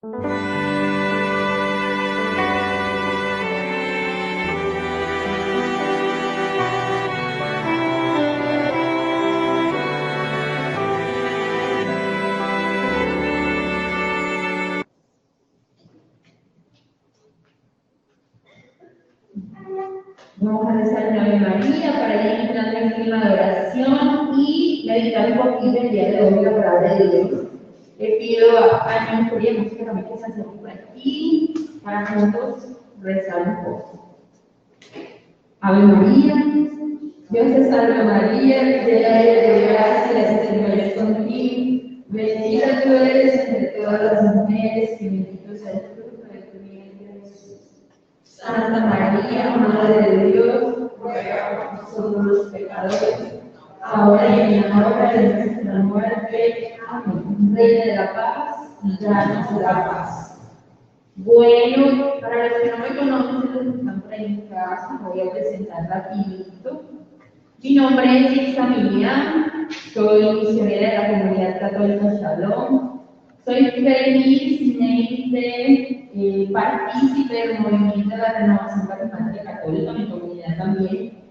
Vamos a rezar una Ave María para ir entrando en clima de oración y meditar un poquito el día de hoy la palabra de Dios. Le pido a mi historia de música también que se acerque por aquí para juntos rezar un poco. Ave María, Dios te salve María, llena eres de gracia, el Señor es contigo. Bendita tú eres entre todas las mujeres y bendito es el fruto de tu vientre Jesús. Santa María, Madre de Dios, ruega por nosotros los pecadores, ahora y en la hora de nuestra muerte. Amén. Reina de la paz, danos la paz. Bueno, para los que no me conocen, los que están por ahí en casa, me voy a presentar rapidito. Mi nombre es Isa Milian, soy misionera de la Comunidad Católica Shalom. Soy felizmente partícipe del movimiento de la Renovación Carismática Católica. Mi comunidad también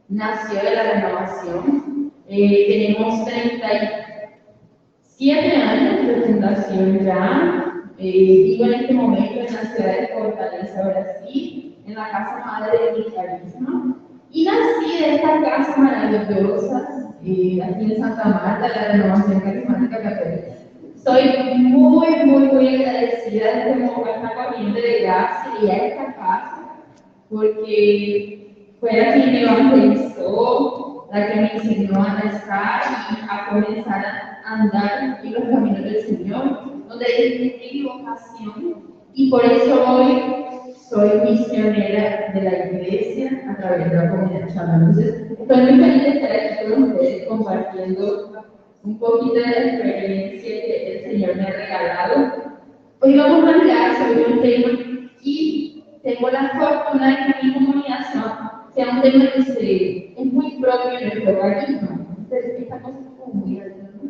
nació de la renovación. Tenemos 37 años de fundación ya. Vivo en este momento en la ciudad de Fortaleza, Brasil, en la casa madre del Carisma. Y nací de esta casa maravillosa, aquí en Santa Marta, la Renovación Carismática Católica. Soy muy agradecida de esta corriente de gracia y a esta casa, porque fue la que me evangelizó, la que me enseñó a rezar y a comenzar a andar en los caminos del Señor, donde descubrí mi vocación, y por eso hoy soy misionera de la iglesia a través de la comunidad Shalom. Entonces, estoy muy feliz de estar aquí con ustedes compartiendo un poquito de la experiencia que el Señor me ha regalado. Hoy vamos a hablar sobre un tema y tengo la fortuna de que mi comunidad sea un tema que es muy propio de nuestro carisma. Entonces, esta cosa es como muy alta, ¿no?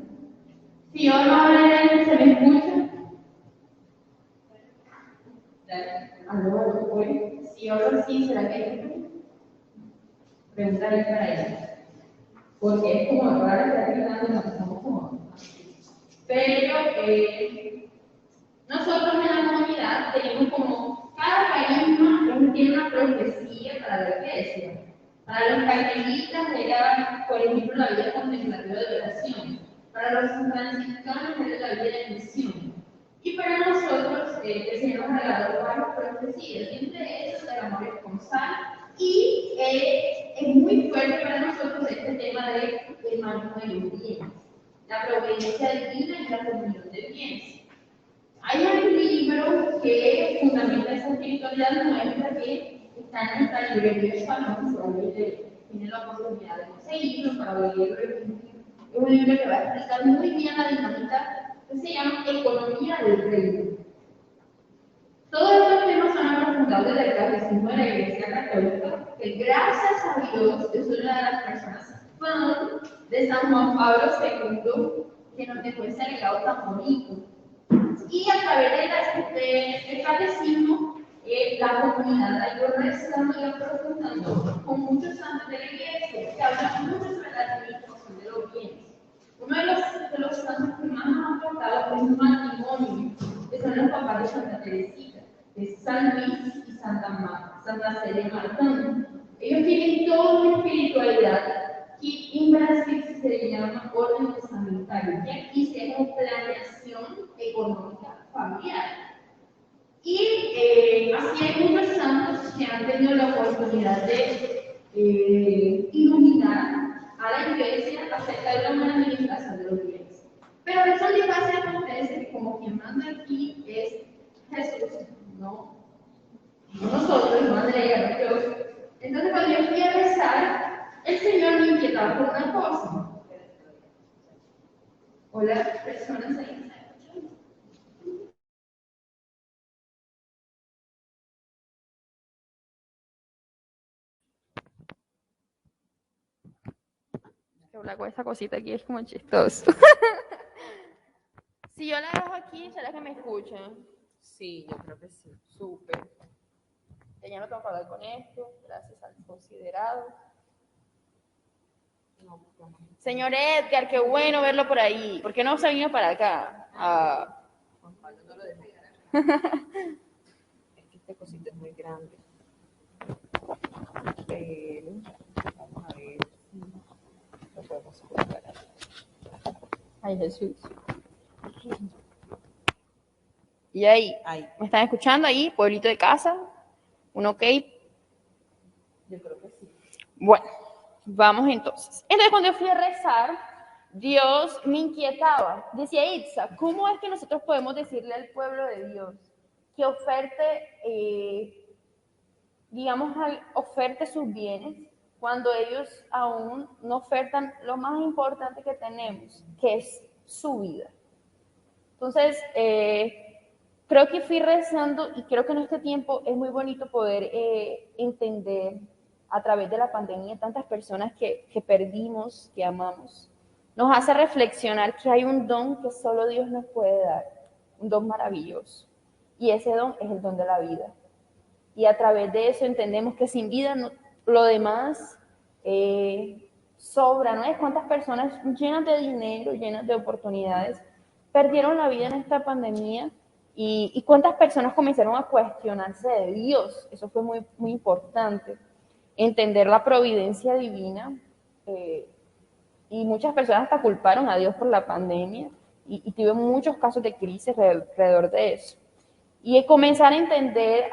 Si yo no hablo, ¿se me escucha? Aló, si yo hablo así, ¿será que hay preguntarle para ella? Porque es como raro estar gritando y nos estamos como así. Pero nosotros en la comunidad tenemos como cada carisma tiene una profecía para la iglesia. Para los carmelitas era, por ejemplo, la vida contemplativa de oración. Para los franciscanos era la vida de misión. Y para nosotros, el Señor nos ha regalado varias profecías, entre ellas el amor esponsal. Y es muy fuerte para nosotros este tema del manejo de los bienes, la providencia divina y la comunión de bienes. Hay un libro que fundamenta esa espiritualidad nuestra que está en nuestra librería Shalom, probablemente tienen la oportunidad de conseguirlo para leerlo. Es un libro que va a explicar muy bien la dinámica que se llama Economía del Reino. Todos estos temas son aprofundados del Catecismo de la Iglesia Católica, que gracias a Dios es una de las personas de San Juan Pablo II que nos dejó ese legado tan bonito. Y a través del catecismo, la comunidad ha ido rezando y aprofundando con muchos santos de la iglesia que hablan mucho sobre la administración de los bienes. Uno de los santos que más nos ha tratado es un matrimonio, que son los papás de Santa Teresita, de San Luis y Santa Celia Martín. Ellos tienen toda una espiritualidad que en Brasil se llama orden testamentario, y aquí se llama planeación económica familiar. Y así hay muchos santos que han tenido la oportunidad de iluminar a la iglesia acerca de la buena administración de los bienes. Pero resulta fácil acontece que como quien manda aquí es Jesús, no nosotros, no Andrea, no Dios. Entonces cuando yo fui a rezar, el Señor me inquietaba por una cosa. Hola, personas ahí. Hablar con esa cosita aquí es como chistoso. Si yo la dejo aquí, ¿será que me escuchan? Sí, yo creo que sí. Súper. Ya no tengo que hablar con esto, gracias al considerado. No, no. Señor Edgar, qué bueno verlo por ahí. ¿Por qué no se vino para acá? Juan Pablo no lo dejó. Es que este cosito es muy grande. Pero vamos a ver si lo podemos colocar ahí. Ay, Jesús. Y ahí, Ahí. ¿me están escuchando ahí? Pueblito de casa. ¿Un ok? Yo creo que sí. Bueno, vamos entonces. Entonces, cuando yo fui a rezar, Dios me inquietaba. Decía, Itza, ¿cómo es que nosotros podemos decirle al pueblo de Dios que oferte, digamos, oferte sus bienes cuando ellos aún no ofertan lo más importante que tenemos, que es su vida? Entonces, creo que fui rezando y creo que en este tiempo es muy bonito poder entender a través de la pandemia tantas personas que perdimos, que amamos. Nos hace reflexionar que hay un don que solo Dios nos puede dar, un don maravilloso. Y ese don es el don de la vida. Y a través de eso entendemos que sin vida lo demás sobra, ¿no? Es cuántas personas llenas de dinero, llenas de oportunidades, perdieron la vida en esta pandemia y cuántas personas comenzaron a cuestionarse de Dios. Eso fue muy, muy importante. Entender la providencia divina y muchas personas hasta culparon a Dios por la pandemia y tuve muchos casos de crisis alrededor de eso. Y comenzar a entender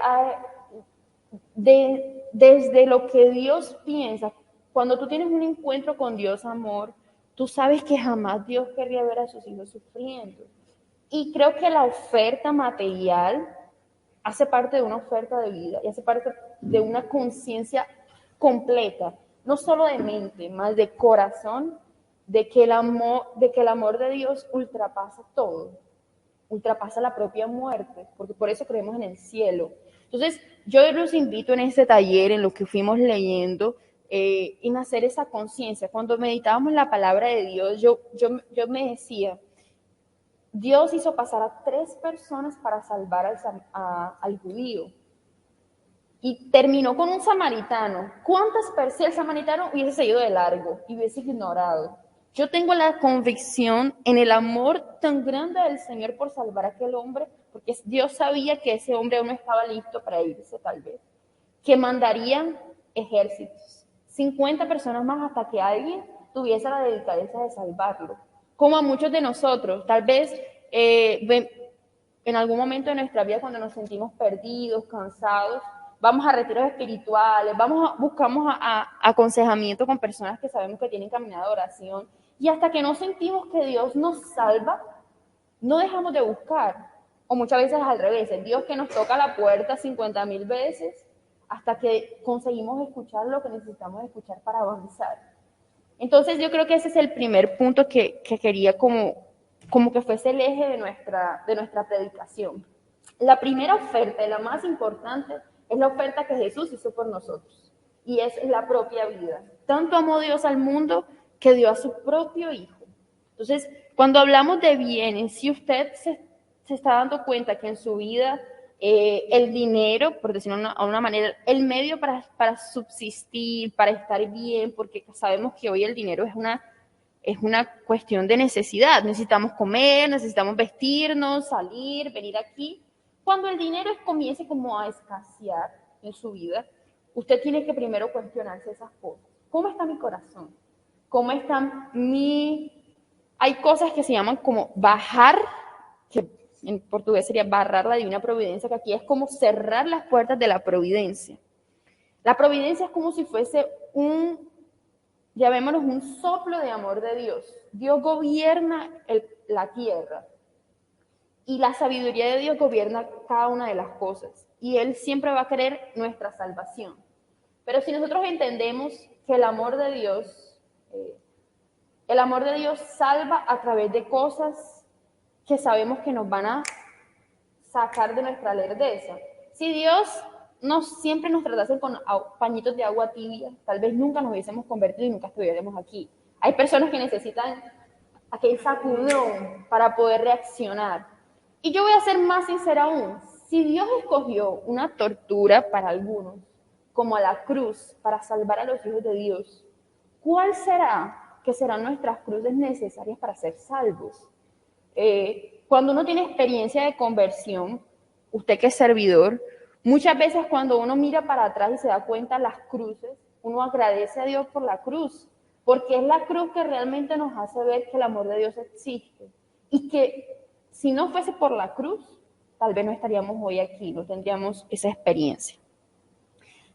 desde lo que Dios piensa. Cuando tú tienes un encuentro con Dios, amor, tú sabes que jamás Dios querría ver a sus hijos sufriendo. Y creo que la oferta material hace parte de una oferta de vida y hace parte de una conciencia completa, no solo de mente, más de corazón, de que el amor de Dios ultrapasa todo, ultrapasa la propia muerte, porque por eso creemos en el cielo. Entonces, yo los invito en este taller, en lo que fuimos leyendo, en hacer esa conciencia. Cuando meditábamos la palabra de Dios, yo me decía, Dios hizo pasar a 3 personas para salvar al judío. Y terminó con un samaritano. ¿Cuántas personas? Si el samaritano hubiese seguido de largo y hubiese ignorado. Yo tengo la convicción en el amor tan grande del Señor por salvar a aquel hombre, porque Dios sabía que ese hombre aún no estaba listo para irse, tal vez, que mandarían ejércitos, 50 personas más hasta que alguien tuviese la delicadeza de salvarlo. Como a muchos de nosotros, tal vez en algún momento de nuestra vida cuando nos sentimos perdidos, cansados, vamos a retiros espirituales, buscamos aconsejamiento con personas que sabemos que tienen caminado de oración, y hasta que no sentimos que Dios nos salva, no dejamos de buscar. O muchas veces al revés, el Dios que nos toca la puerta 50,000 veces hasta que conseguimos escuchar lo que necesitamos escuchar para avanzar. Entonces yo creo que ese es el primer punto que quería como que fuese el eje de nuestra predicación. La primera oferta, y la más importante, es la oferta que Jesús hizo por nosotros. Y es la propia vida. Tanto amó Dios al mundo que dio a su propio Hijo. Entonces, cuando hablamos de bienes, si usted se está dando cuenta que en su vida el dinero, por decirlo de una manera, el medio para subsistir, para estar bien, porque sabemos que hoy el dinero es una cuestión de necesidad. Necesitamos comer, necesitamos vestirnos, salir, venir aquí. Cuando el dinero comience como a escasear en su vida, usted tiene que primero cuestionarse esas cosas. ¿Cómo está mi corazón? ¿Cómo está Hay cosas que se llaman como bajar, que en portugués sería barrar la divina providencia, que aquí es como cerrar las puertas de la providencia. La providencia es como si fuese llamémoslo un soplo de amor de Dios. Dios gobierna la tierra y la sabiduría de Dios gobierna cada una de las cosas y Él siempre va a querer nuestra salvación. Pero si nosotros entendemos que el amor de Dios salva a través de cosas que sabemos que nos van a sacar de nuestra lerdeza. Si Dios siempre nos tratase con pañitos de agua tibia, tal vez nunca nos hubiésemos convertido y nunca estuviéramos aquí. Hay personas que necesitan aquel sacudón para poder reaccionar. Y yo voy a ser más sincera aún. Si Dios escogió una tortura para algunos, como la cruz, para salvar a los hijos de Dios, ¿cuál será que serán nuestras cruces necesarias para ser salvos? Cuando uno tiene experiencia de conversión, usted que es servidor, muchas veces cuando uno mira para atrás y se da cuenta las cruces, uno agradece a Dios por la cruz, porque es la cruz que realmente nos hace ver que el amor de Dios existe y que si no fuese por la cruz, tal vez no estaríamos hoy aquí, no tendríamos esa experiencia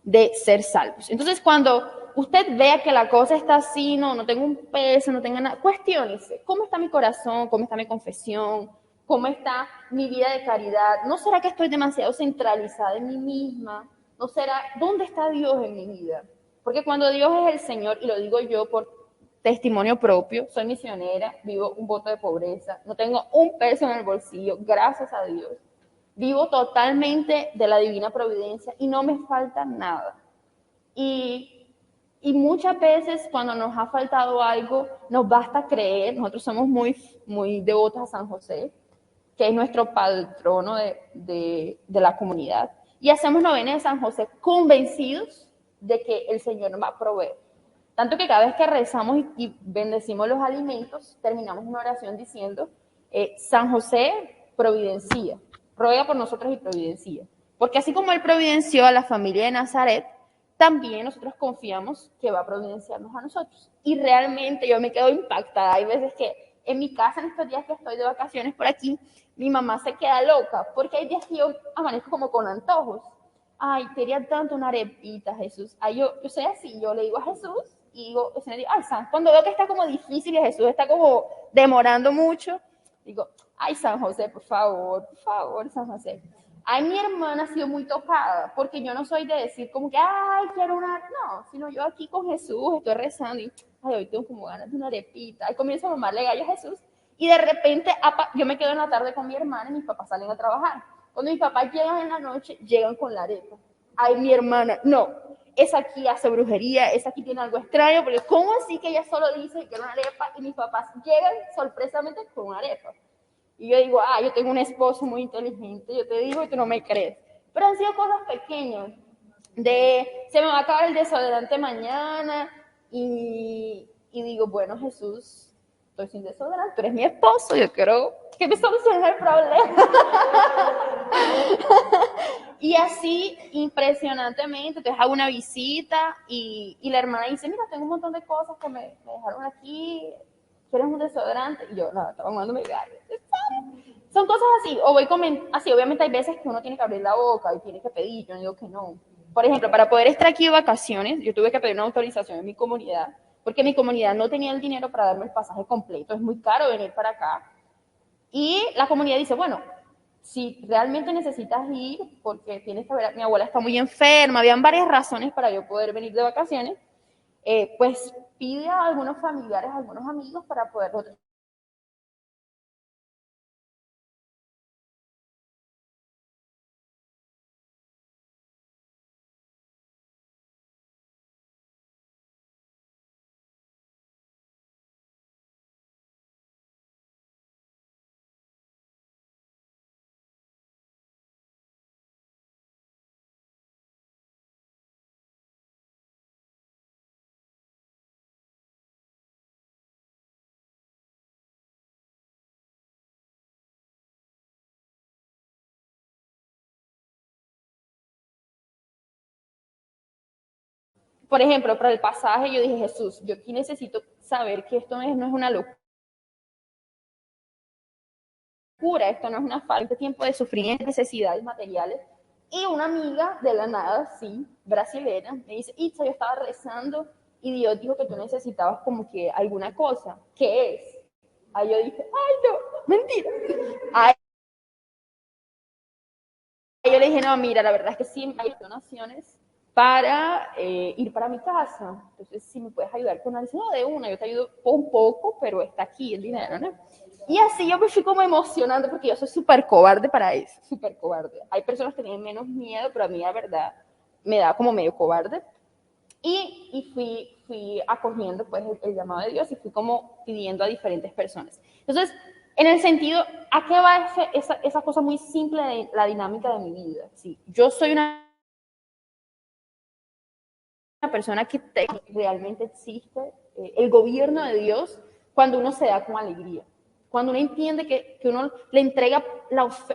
de ser salvos. Entonces, cuando usted vea que la cosa está así, no tengo un peso, no tengo nada, cuestiónese, ¿cómo está mi corazón? ¿Cómo está mi confesión? ¿Cómo está mi vida de caridad? ¿No será que estoy demasiado centralizada en mí misma? ¿No será, dónde está Dios en mi vida? Porque cuando Dios es el Señor, y lo digo yo por testimonio propio, soy misionera, vivo un voto de pobreza, no tengo un peso en el bolsillo, gracias a Dios. Vivo totalmente de la divina providencia y no me falta nada. Y muchas veces cuando nos ha faltado algo, nos basta creer, nosotros somos muy devotos a San José, que es nuestro patrono de la comunidad, y hacemos novena de San José convencidos de que el Señor nos va a proveer. Tanto que cada vez que rezamos y bendecimos los alimentos, terminamos una oración diciendo, San José providencia, ruega por nosotros y providencia. Porque así como Él providenció a la familia de Nazaret, también nosotros confiamos que va a providenciarnos a nosotros. Y realmente yo me quedo impactada. Hay veces que en mi casa, en estos días que estoy de vacaciones por aquí, mi mamá se queda loca, porque hay días que yo amanezco como con antojos. Ay, quería tanto una arepita, Jesús. Ay, yo soy así, yo le digo a Jesús, y digo, ay, San, cuando veo que está como difícil y Jesús está como demorando mucho, digo, ay, San José, por favor, San José. Ay, mi hermana ha sido muy tocada, porque yo no soy de decir como que, ay, quiero una, no, sino yo aquí con Jesús, estoy rezando y, ay, hoy tengo como ganas de una arepita. Ahí comienzo a mamarle gallo a Jesús y de repente yo me quedo en la tarde con mi hermana y mis papás salen a trabajar. Cuando mis papás llegan en la noche, llegan con la arepa. Ay, mi hermana, no, esa aquí hace brujería, esa aquí tiene algo extraño, porque ¿cómo así que ella solo dice que quiere una arepa y mis papás llegan sorpresamente con una arepa? Y yo digo, yo tengo un esposo muy inteligente, yo te digo y tú no me crees. Pero han sido cosas pequeñas, se me va a acabar el desodorante mañana y digo, bueno, Jesús, estoy sin desodorante, tú eres mi esposo, yo quiero que me soluciones el problema. Y así, impresionantemente, entonces hago una visita y la hermana dice, mira, tengo un montón de cosas que me dejaron aquí, ¿quieres un desodorante? Y yo, no, estaba mandando mi gallo. Son cosas así, o voy así, obviamente hay veces que uno tiene que abrir la boca y tiene que pedir, yo no digo que no. Por ejemplo, para poder estar aquí de vacaciones, yo tuve que pedir una autorización en mi comunidad, porque mi comunidad no tenía el dinero para darme el pasaje completo, es muy caro venir para acá. Y la comunidad dice, bueno, si realmente necesitas ir, porque tienes que ver, mi abuela está muy enferma, habían varias razones para yo poder venir de vacaciones, pues pide a algunos familiares, a algunos amigos para poder. Por ejemplo, para el pasaje yo dije, Jesús, yo aquí necesito saber que esto no es una locura, esto no es una falta de tiempo de sufrimiento, necesidades materiales. Y una amiga de la nada, sí, brasilera, me dice, Itza, yo estaba rezando y Dios dijo que tú necesitabas como que alguna cosa. ¿Qué es? Ahí yo dije, ay, no, mentira. Ahí yo le dije, no, mira, la verdad es que sí, hay donaciones para ir para mi casa. Entonces, si me puedes ayudar con algo, no, de una, yo te ayudo un poco, pero está aquí el dinero, ¿no? Y así yo me fui como emocionando, porque yo soy súper cobarde para eso, súper cobarde. Hay personas que tienen menos miedo, pero a mí la verdad me da como medio cobarde. Y fui acogiendo pues el llamado de Dios y fui como pidiendo a diferentes personas. Entonces, En el sentido, ¿a qué va esa cosa muy simple de la dinámica de mi vida? Sí, yo soy una persona que realmente existe el gobierno de Dios cuando uno se da con alegría. Cuando uno entiende que uno le entrega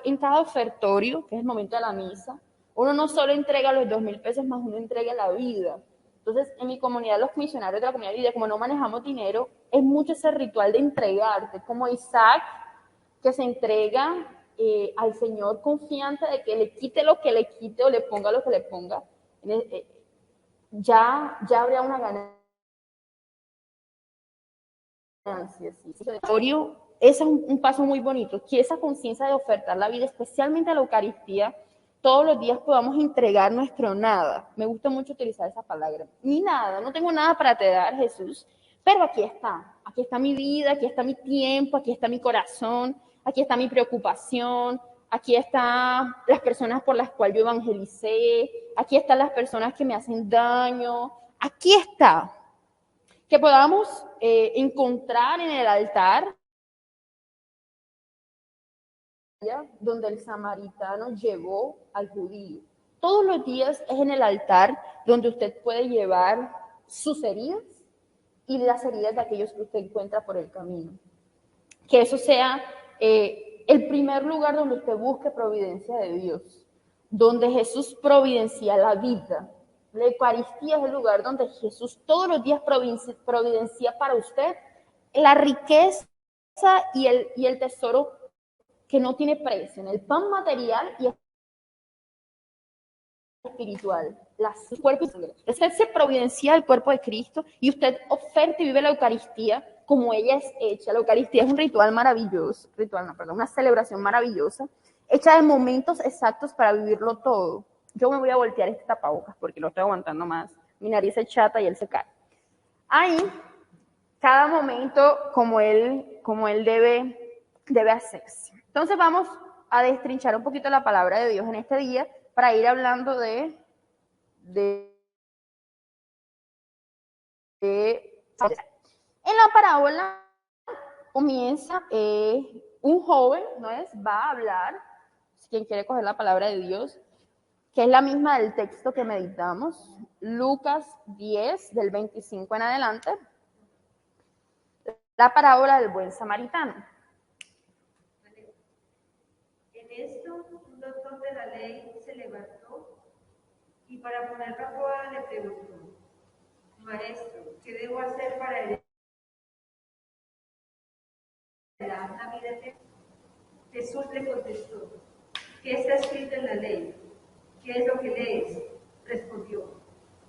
en cada ofertorio, que es el momento de la misa, uno no solo entrega los 2.000 pesos, más uno entrega la vida. Entonces, en mi comunidad, los misionarios de la comunidad de vida, como no manejamos dinero, es mucho ese ritual de entregarte, como Isaac, que se entrega al Señor confiante de que le quite lo que le quite o le ponga lo que le ponga. Ya habría una ganancia. Sí. Ese es un paso muy bonito, que esa conciencia de ofertar la vida, especialmente a la Eucaristía, todos los días podamos entregar nuestro nada. Me gusta mucho utilizar esa palabra. Ni nada, no tengo nada para te dar, Jesús, pero aquí está mi vida, aquí está mi tiempo, aquí está mi corazón, aquí está mi preocupación, aquí están las personas por las cuales yo evangelicé, aquí están las personas que me hacen daño, aquí está. Que podamos encontrar en el altar donde el samaritano llevó al judío. Todos los días es en el altar donde usted puede llevar sus heridas y las heridas de aquellos que usted encuentra por el camino. Que eso sea el primer lugar donde usted busque providencia de Dios, donde Jesús providencia la vida. La Eucaristía es el lugar donde Jesús todos los días providencia para usted la riqueza y el tesoro que no tiene precio, en el pan material y espiritual, el cuerpo y sangre. Usted se providencia el cuerpo de Cristo y usted oferta y vive la Eucaristía como ella es hecha. La Eucaristía es un ritual maravilloso, una celebración maravillosa, hecha de momentos exactos para vivirlo todo. Yo me voy a voltear este tapabocas porque lo estoy aguantando más. Mi nariz es chata y él se cae. Ahí, cada momento como él debe hacerse. Entonces vamos a destrinchar un poquito la palabra de Dios en este día para ir hablando en la parábola comienza un joven, ¿no es? Va a hablar, quien quiere coger la palabra de Dios, que es la misma del texto que meditamos, Lucas 10, del 25 en adelante, la parábola del buen samaritano. En esto, un doctor de la ley se levantó y para ponerlo a prueba le preguntó: Maestro, ¿qué debo hacer para heredar la vida eterna? Jesús le contestó: ¿Qué está escrito en la ley? ¿Qué es lo que lees? Respondió: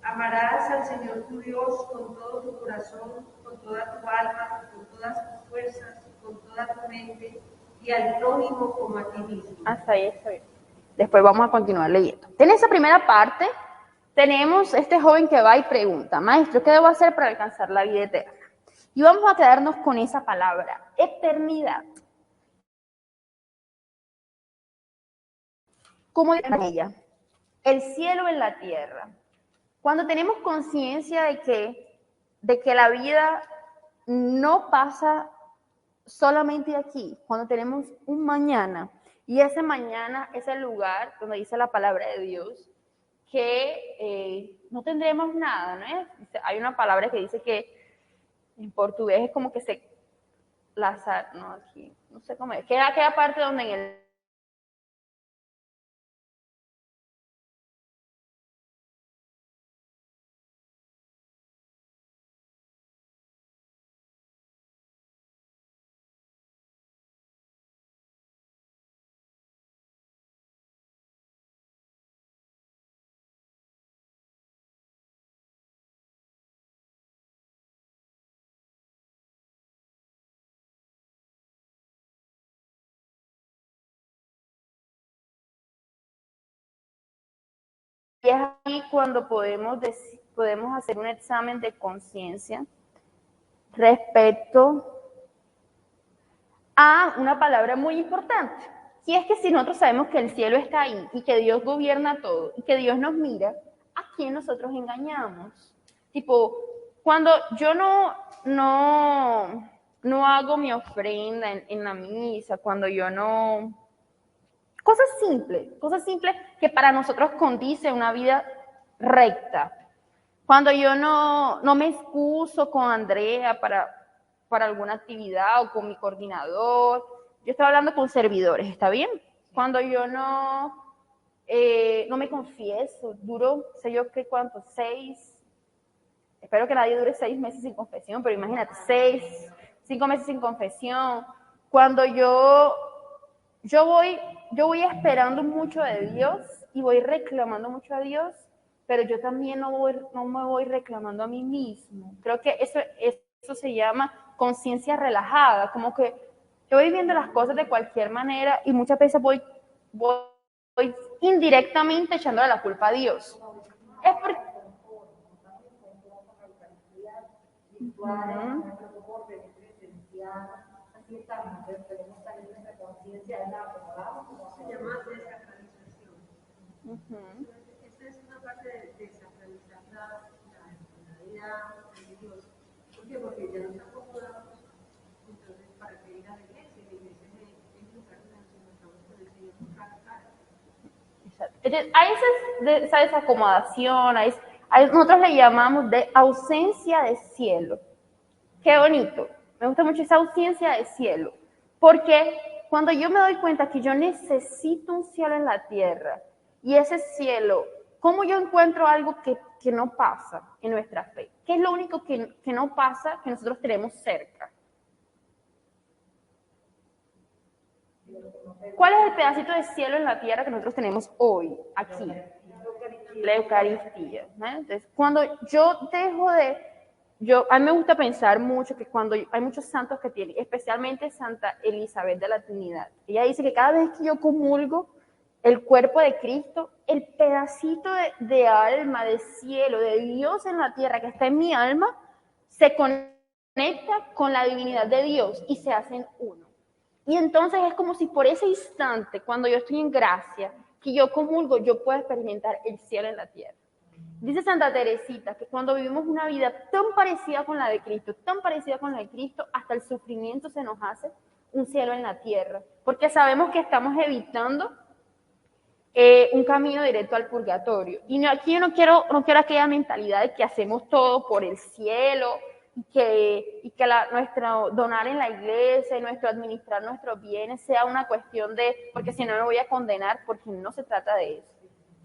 Amarás al Señor tu Dios con todo tu corazón, con toda tu alma, con todas tus fuerzas, con toda tu mente, y al prójimo como a ti mismo. Hasta ahí está bien. Después vamos a continuar leyendo. En esa primera parte tenemos este joven que va y pregunta: Maestro, ¿qué debo hacer para alcanzar la vida eterna? Y vamos a quedarnos con esa palabra, eternidad. ¿Cómo es ella? El cielo en la tierra. Cuando tenemos conciencia de que la vida no pasa solamente aquí, cuando tenemos un mañana, y ese mañana es el lugar donde dice la palabra de Dios, que no tendremos nada, ¿no es? Hay una palabra que dice que en portugués es como que se lazar, no, aquí, no sé cómo es, que es aquella parte donde en el y es ahí cuando podemos hacer un examen de conciencia respecto a una palabra muy importante. Y es que si nosotros sabemos que el cielo está ahí y que Dios gobierna todo y que Dios nos mira, ¿a quién nosotros engañamos? Tipo, cuando yo no no hago mi ofrenda en la misa, cuando yo no... Cosas simples que para nosotros condice una vida recta. Cuando yo no me excuso con Andrea para alguna actividad o con mi coordinador, yo estoy hablando con servidores, ¿está bien? Cuando yo no me confieso, duro, sé yo qué cuánto, 6, espero que nadie dure 6 meses sin confesión, pero imagínate, 5 meses sin confesión. Cuando yo voy esperando mucho de Dios y voy reclamando mucho a Dios, pero yo también no me voy reclamando a mí mismo. Creo que eso se llama conciencia relajada, como que yo voy viendo las cosas de cualquier manera y muchas veces voy indirectamente echándole la culpa a Dios. Es porque... Se llama desacralización. Esta es una parte de desacralizar la vida religiosa. ¿Por qué? Porque ya nos acomodamos, entonces, para que ir a la iglesia es el lugar donde nos encontramos con el Señor cara a cara. Entonces, hay esa desacomodación, nosotros le llamamos de ausencia de cielo. Qué bonito, me gusta mucho esa ausencia de cielo, porque cuando yo me doy cuenta que yo necesito un cielo en la tierra, y ese cielo, ¿cómo yo encuentro algo que no pasa en nuestra fe? ¿Qué es lo único que no pasa que nosotros tenemos cerca? ¿Cuál es el pedacito de cielo en la tierra que nosotros tenemos hoy, aquí? La Eucaristía. Entonces, cuando yo dejo a mí me gusta pensar mucho que cuando hay muchos santos que tienen, especialmente Santa Elizabeth de la Trinidad, ella dice que cada vez que yo comulgo el cuerpo de Cristo, el pedacito de alma, de cielo, de Dios en la tierra que está en mi alma, se conecta con la divinidad de Dios y se hacen uno. Y entonces es como si por ese instante, cuando yo estoy en gracia, que yo comulgo, yo puedo experimentar el cielo en la tierra. Dice Santa Teresita que cuando vivimos una vida tan parecida con la de Cristo, tan parecida con la de Cristo, hasta el sufrimiento se nos hace un cielo en la tierra, porque sabemos que estamos evitando un camino directo al purgatorio. Y aquí yo no quiero aquella mentalidad de que hacemos todo por el cielo, y que nuestro donar en la iglesia y nuestro administrar nuestros bienes sea una cuestión porque si no me voy a condenar, porque no se trata de eso.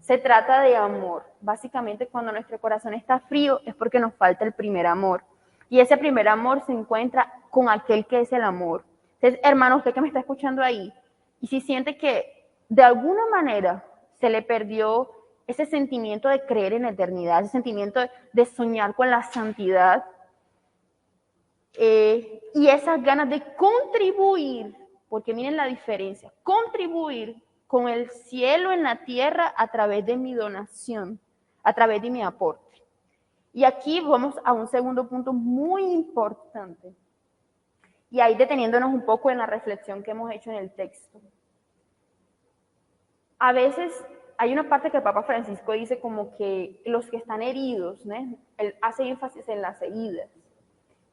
Se trata de amor. Básicamente, cuando nuestro corazón está frío es porque nos falta el primer amor. Y ese primer amor se encuentra con aquel que es el amor. Entonces, hermano, usted que me está escuchando ahí, y si siente que de alguna manera se le perdió ese sentimiento de creer en la eternidad, ese sentimiento de soñar con la santidad, y esas ganas de contribuir, porque miren la diferencia, contribuir con el cielo en la tierra a través de mi donación, a través de mi aporte. Y aquí vamos a un segundo punto muy importante, y ahí deteniéndonos un poco en la reflexión que hemos hecho en el texto. A veces hay una parte que el Papa Francisco dice como que los que están heridos, ¿no? Él hace énfasis en las heridas.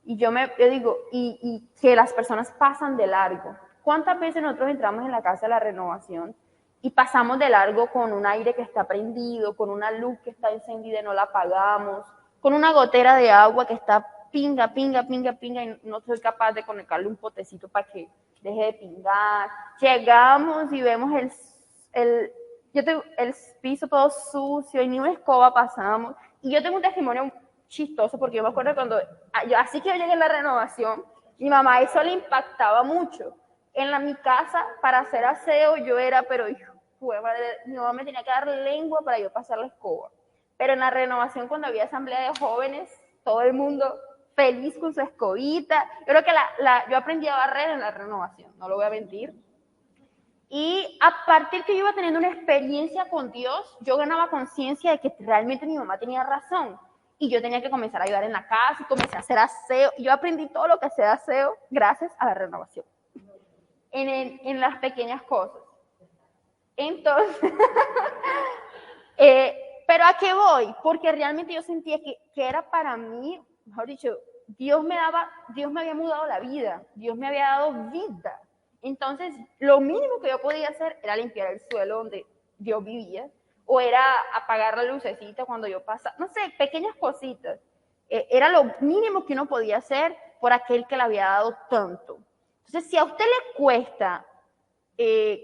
Y yo digo, y que las personas pasan de largo. ¿Cuántas veces nosotros entramos en la casa de la renovación y pasamos de largo con un aire que está prendido, con una luz que está encendida y no la apagamos, con una gotera de agua que está pinga, y no soy capaz de conectarle un potecito para que deje de pingar? Llegamos y vemos el piso todo sucio y ni una escoba pasamos. Y yo tengo un testimonio chistoso, porque yo me acuerdo cuando, así que yo llegué en la renovación, mi mamá eso le impactaba mucho. Mi casa, para hacer aseo, yo era, pero mi mamá me tenía que dar lengua para yo pasar la escoba. Pero en la renovación, cuando había asamblea de jóvenes, todo el mundo feliz con su escobita. Yo creo que yo aprendí a barrer en la renovación, no lo voy a mentir. Y a partir que yo iba teniendo una experiencia con Dios, yo ganaba conciencia de que realmente mi mamá tenía razón. Y yo tenía que comenzar a ayudar en la casa y comencé a hacer aseo. Yo aprendí todo lo que sé de aseo gracias a la renovación. En las pequeñas cosas. Entonces, pero ¿a qué voy? Porque realmente yo sentía que era para mí, mejor dicho, Dios me había mudado la vida, Dios me había dado vida. Entonces, lo mínimo que yo podía hacer era limpiar el suelo donde Dios vivía, o era apagar la lucecita cuando yo pasaba, no sé, pequeñas cositas. Era lo mínimo que uno podía hacer por aquel que le había dado tanto. Entonces, si a usted le cuesta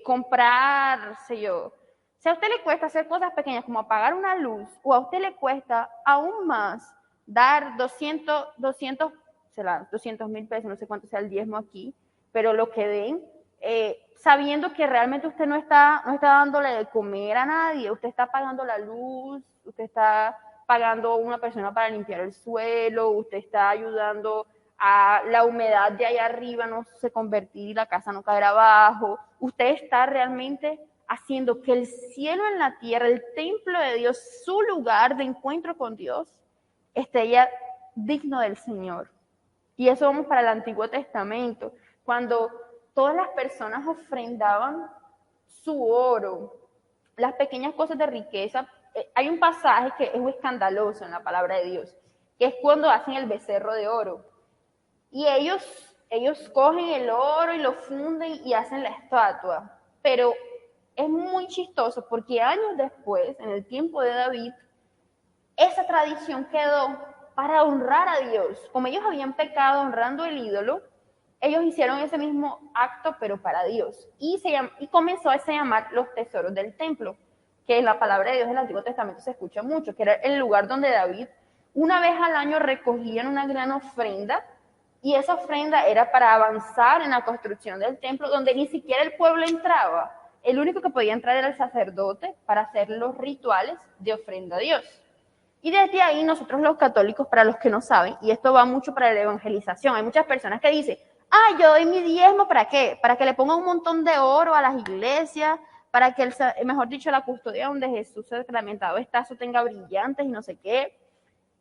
comprar, sé yo, si a usted le cuesta hacer cosas pequeñas como apagar una luz, o a usted le cuesta aún más dar 200,000 pesos, no sé cuánto sea el diezmo aquí, pero lo que den, sabiendo que realmente usted no está dándole de comer a nadie, usted está pagando la luz, usted está pagando a una persona para limpiar el suelo, usted está ayudando a la humedad de allá arriba no se convertir y la casa no caer abajo, usted está realmente haciendo que el cielo en la tierra, el templo de Dios, su lugar de encuentro con Dios, esté ya digno del Señor. Y eso vamos para el Antiguo Testamento, cuando todas las personas ofrendaban su oro, las pequeñas cosas de riqueza. Hay un pasaje que es muy escandaloso en la palabra de Dios, que es cuando hacen el becerro de oro. Y ellos cogen el oro y lo funden y hacen la estatua. Pero es muy chistoso porque años después, en el tiempo de David, esa tradición quedó para honrar a Dios. Como ellos habían pecado honrando el ídolo, ellos hicieron ese mismo acto, pero para Dios. Y comenzó a llamar los tesoros del templo, que en la palabra de Dios del Antiguo Testamento se escucha mucho, que era el lugar donde David, una vez al año, recogían una gran ofrenda, y esa ofrenda era para avanzar en la construcción del templo, donde ni siquiera el pueblo entraba. El único que podía entrar era el sacerdote para hacer los rituales de ofrenda a Dios. Y desde ahí nosotros los católicos, para los que no saben, y esto va mucho para la evangelización, hay muchas personas que dicen, yo doy mi diezmo, ¿para qué? Para que le pongan un montón de oro a las iglesias, para que, mejor dicho, la custodia donde Jesús sacramentado está, eso tenga brillantes y no sé qué,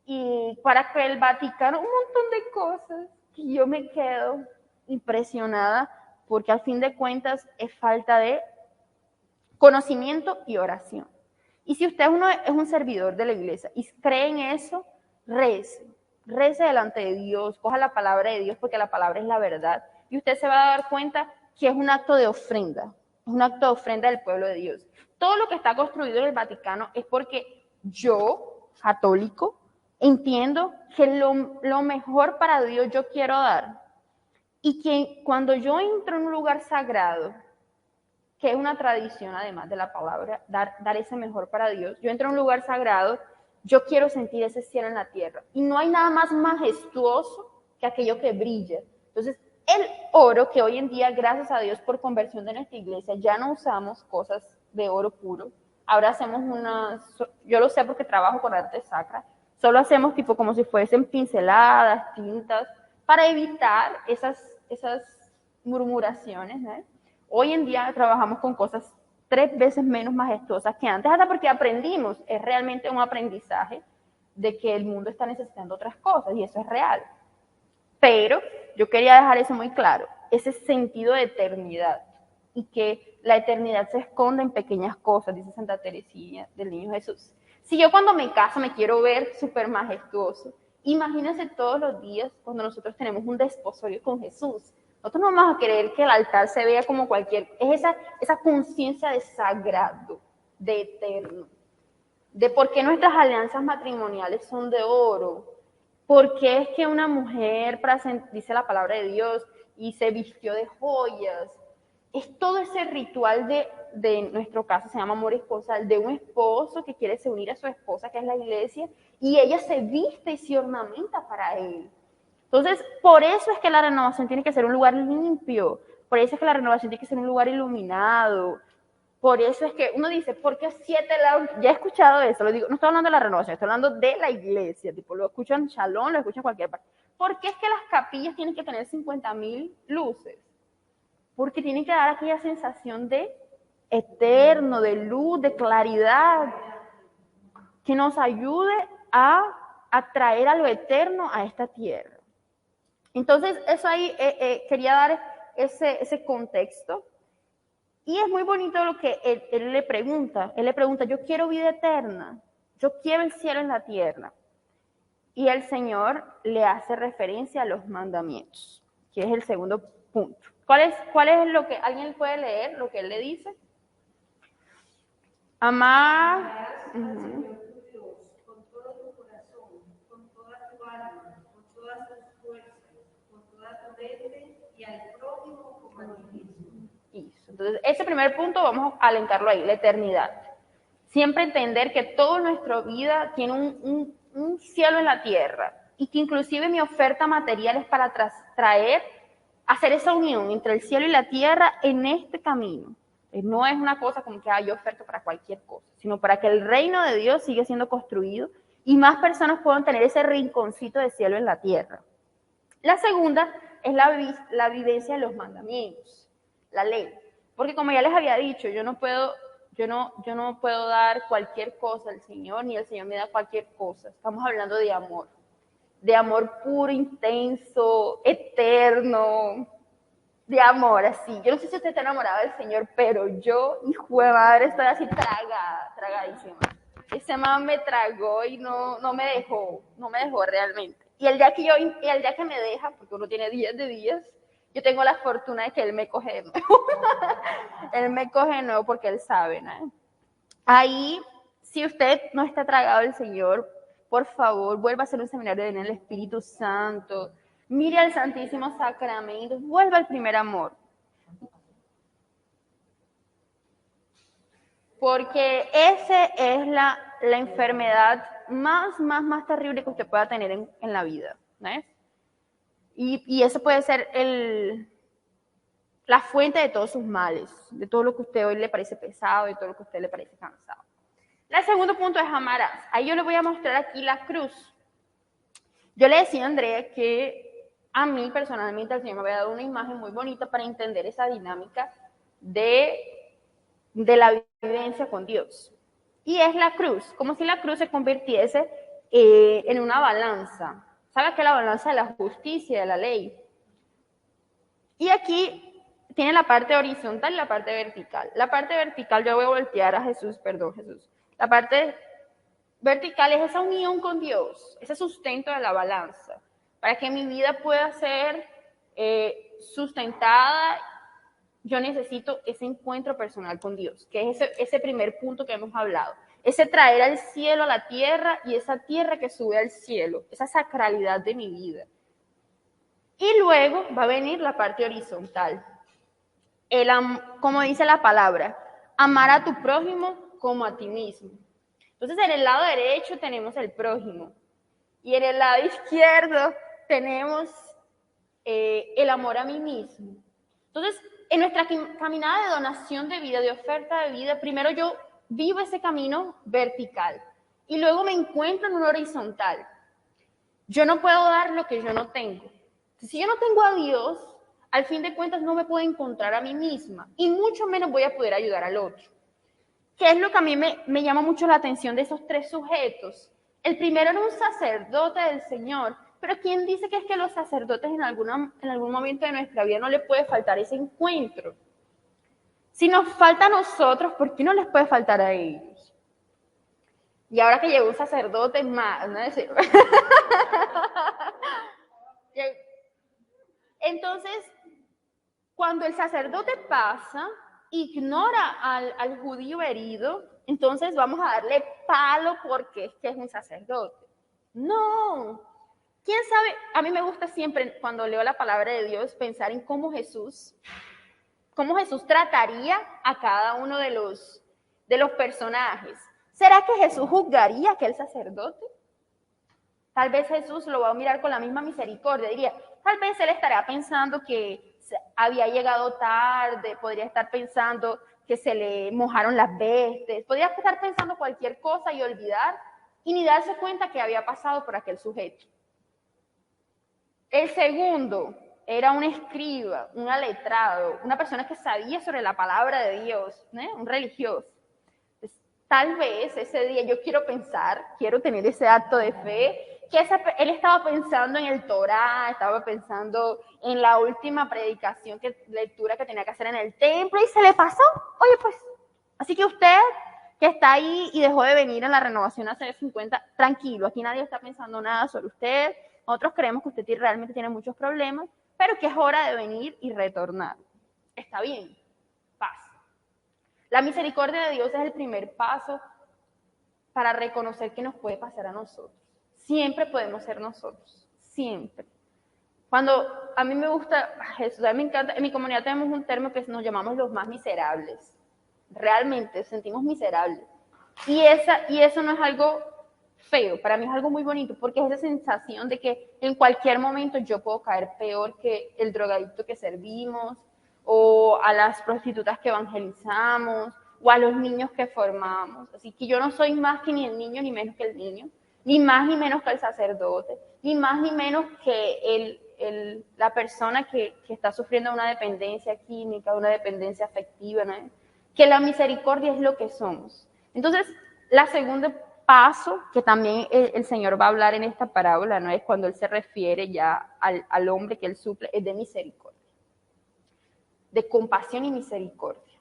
y para que el Vaticano, un montón de cosas, que yo me quedo impresionada, porque al fin de cuentas es falta de conocimiento y oración. Y si usted es un servidor de la iglesia y cree en eso, rece delante de Dios, coja la palabra de Dios porque la palabra es la verdad. Y usted se va a dar cuenta que es un acto de ofrenda, es un acto de ofrenda del pueblo de Dios. Todo lo que está construido en el Vaticano es porque yo, católico, entiendo que lo mejor para Dios yo quiero dar. Y que cuando yo entro en un lugar sagrado, que es una tradición además de la palabra, dar ese mejor para Dios. Yo entro a un lugar sagrado, yo quiero sentir ese cielo en la tierra. Y no hay nada más majestuoso que aquello que brilla. Entonces, el oro que hoy en día, gracias a Dios por conversión de nuestra iglesia, ya no usamos cosas de oro puro. Ahora hacemos yo lo sé porque trabajo con arte sacra, solo hacemos tipo como si fuesen pinceladas, tintas, para evitar esas murmuraciones, ¿no? Hoy en día trabajamos con cosas 3 veces menos majestuosas que antes, hasta porque aprendimos, es realmente un aprendizaje de que el mundo está necesitando otras cosas y eso es real. Pero yo quería dejar eso muy claro, ese sentido de eternidad y que la eternidad se esconde en pequeñas cosas, dice Santa Teresina del Niño Jesús. Si yo cuando me caso me quiero ver súper majestuoso, imagínense todos los días cuando nosotros tenemos un desposorio con Jesús. Nosotros no vamos a querer que el altar se vea como cualquier... Es esa conciencia de sagrado, de eterno, de por qué nuestras alianzas matrimoniales son de oro, por qué es que una mujer, dice la palabra de Dios, y se vistió de joyas. Es todo ese ritual de nuestro caso, se llama amor esponsal, de un esposo que quiere se unir a su esposa, que es la iglesia, y ella se viste y se ornamenta para él. Entonces, por eso es que la renovación tiene que ser un lugar limpio, por eso es que la renovación tiene que ser un lugar iluminado, por eso es que uno dice, ¿por qué 7 lámparas? Ya he escuchado eso, lo digo, no estoy hablando de la renovación, estoy hablando de la iglesia, tipo, lo escuchan en Shalom, lo escuchan en cualquier parte. ¿Por qué es que las capillas tienen que tener 50,000 luces? Porque tienen que dar aquella sensación de eterno, de luz, de claridad, que nos ayude a atraer a lo eterno a esta tierra. Entonces, eso ahí quería dar ese contexto. Y es muy bonito lo que él le pregunta. Él le pregunta, yo quiero vida eterna, yo quiero el cielo en la tierra. y el Señor le hace referencia a los mandamientos, que es el segundo punto. ¿Cuál es lo que alguien puede leer, lo que él le dice? Amar. Amarás al Señor tu Dios con todo tu corazón, con toda tu alma, con todas tus fuerzas, con toda tu mente y al prójimo como a ti mismo. Entonces, ese primer punto vamos a alentarlo ahí, la eternidad. Siempre entender que toda nuestra vida tiene un cielo en la tierra y que inclusive mi oferta material es para hacer esa unión entre el cielo y la tierra en este camino. No es una cosa como que yo oferto para cualquier cosa, sino para que el reino de Dios siga siendo construido y más personas puedan tener ese rinconcito de cielo en la tierra. La segunda es la vivencia de los mandamientos, la ley. Porque como ya les había dicho, yo no puedo dar cualquier cosa al Señor, ni el Señor me da cualquier cosa. Estamos hablando de amor puro, intenso, eterno, de amor, así. Yo no sé si usted está enamorado del Señor, pero yo, hijo de madre, estoy así tragadísima. Ese man me tragó y no me dejó realmente. Y el día que me deja, porque uno tiene días de días, yo tengo la fortuna de que él me coge de nuevo. Él me coge de nuevo porque él sabe, ¿no? Ahí, si usted no está tragado del Señor, por favor, vuelva a hacer un seminario en el Espíritu Santo. Mire al Santísimo Sacramento, vuelva al primer amor. Porque esa es la enfermedad más terrible que usted pueda tener en la vida, ¿no? Y eso puede ser la fuente de todos sus males, de todo lo que a usted hoy le parece pesado, de todo lo que a usted le parece cansado. El segundo punto es amarás. Ahí yo le voy a mostrar aquí la cruz. Yo le decía a Andrea que a mí personalmente el Señor me había dado una imagen muy bonita para entender esa dinámica de la vivencia con Dios. Y es la cruz, como si la cruz se convirtiese en una balanza. ¿Sabe qué es la balanza de la justicia, de la ley? Y aquí tiene la parte horizontal y la parte vertical. La parte vertical, yo voy a voltear a Jesús. La parte vertical es esa unión con Dios, ese sustento de la balanza, para que mi vida pueda ser sustentada. Yo necesito ese encuentro personal con Dios, que es ese primer punto que hemos hablado. Ese traer al cielo a la tierra y esa tierra que sube al cielo, esa sacralidad de mi vida. Y luego va a venir la parte horizontal. Como dice la palabra, amar a tu prójimo como a ti mismo. Entonces, en el lado derecho tenemos el prójimo y en el lado izquierdo tenemos el amor a mí mismo. Entonces, en nuestra caminada de donación de vida, de oferta de vida, primero yo vivo ese camino vertical y luego me encuentro en un horizontal. Yo no puedo dar lo que yo no tengo. Si yo no tengo a Dios, al fin de cuentas no me puedo encontrar a mí misma y mucho menos voy a poder ayudar al otro. ¿Qué es lo que a mí me llama mucho la atención de esos tres sujetos? El primero era un sacerdote del Señor, pero ¿quién dice que es que los sacerdotes en algún momento de nuestra vida no les puede faltar ese encuentro? Si nos falta a nosotros, ¿por qué no les puede faltar a ellos? Y ahora que llegó un sacerdote más, ¿no? Entonces, cuando el sacerdote pasa, ignora al judío herido, entonces vamos a darle palo porque es que es un sacerdote. No. ¿Quién sabe? A mí me gusta siempre, cuando leo la palabra de Dios, pensar en cómo Jesús trataría a cada uno de los personajes. ¿Será que Jesús juzgaría a aquel sacerdote? Tal vez Jesús lo va a mirar con la misma misericordia. Diría, tal vez él estará pensando que había llegado tarde, podría estar pensando que se le mojaron las vestes, podría estar pensando cualquier cosa y olvidar y ni darse cuenta que había pasado por aquel sujeto. El segundo era un escriba, un letrado, una persona que sabía sobre la palabra de Dios, ¿eh? Un religioso. Entonces, tal vez ese día yo quiero tener ese acto de fe, que él estaba pensando en el Torá, estaba pensando en la última lectura que tenía que hacer en el templo y se le pasó. Oye, pues, así que usted que está ahí y dejó de venir a la renovación hace 50, tranquilo, aquí nadie está pensando nada sobre usted. Nosotros creemos que usted realmente tiene muchos problemas, pero que es hora de venir y retornar. Está bien, paz. La misericordia de Dios es el primer paso para reconocer que nos puede pasar a nosotros. Siempre podemos ser nosotros, siempre. Cuando a mí me gusta Jesús, a mí me encanta, en mi comunidad tenemos un término que nos llamamos los más miserables. Realmente sentimos miserables. Y eso no es algo feo, para mí es algo muy bonito, porque es esa sensación de que en cualquier momento yo puedo caer peor que el drogadicto que servimos, o a las prostitutas que evangelizamos, o a los niños que formamos. Así que yo no soy más que ni el niño ni menos que el niño, ni más ni menos que el sacerdote, ni más ni menos que la persona que está sufriendo una dependencia química, una dependencia afectiva, ¿no? Que la misericordia es lo que somos. Entonces, la segunda paso que también el Señor va a hablar en esta parábola, ¿no? Es cuando Él se refiere ya al hombre que Él suple, es de misericordia, de compasión y misericordia.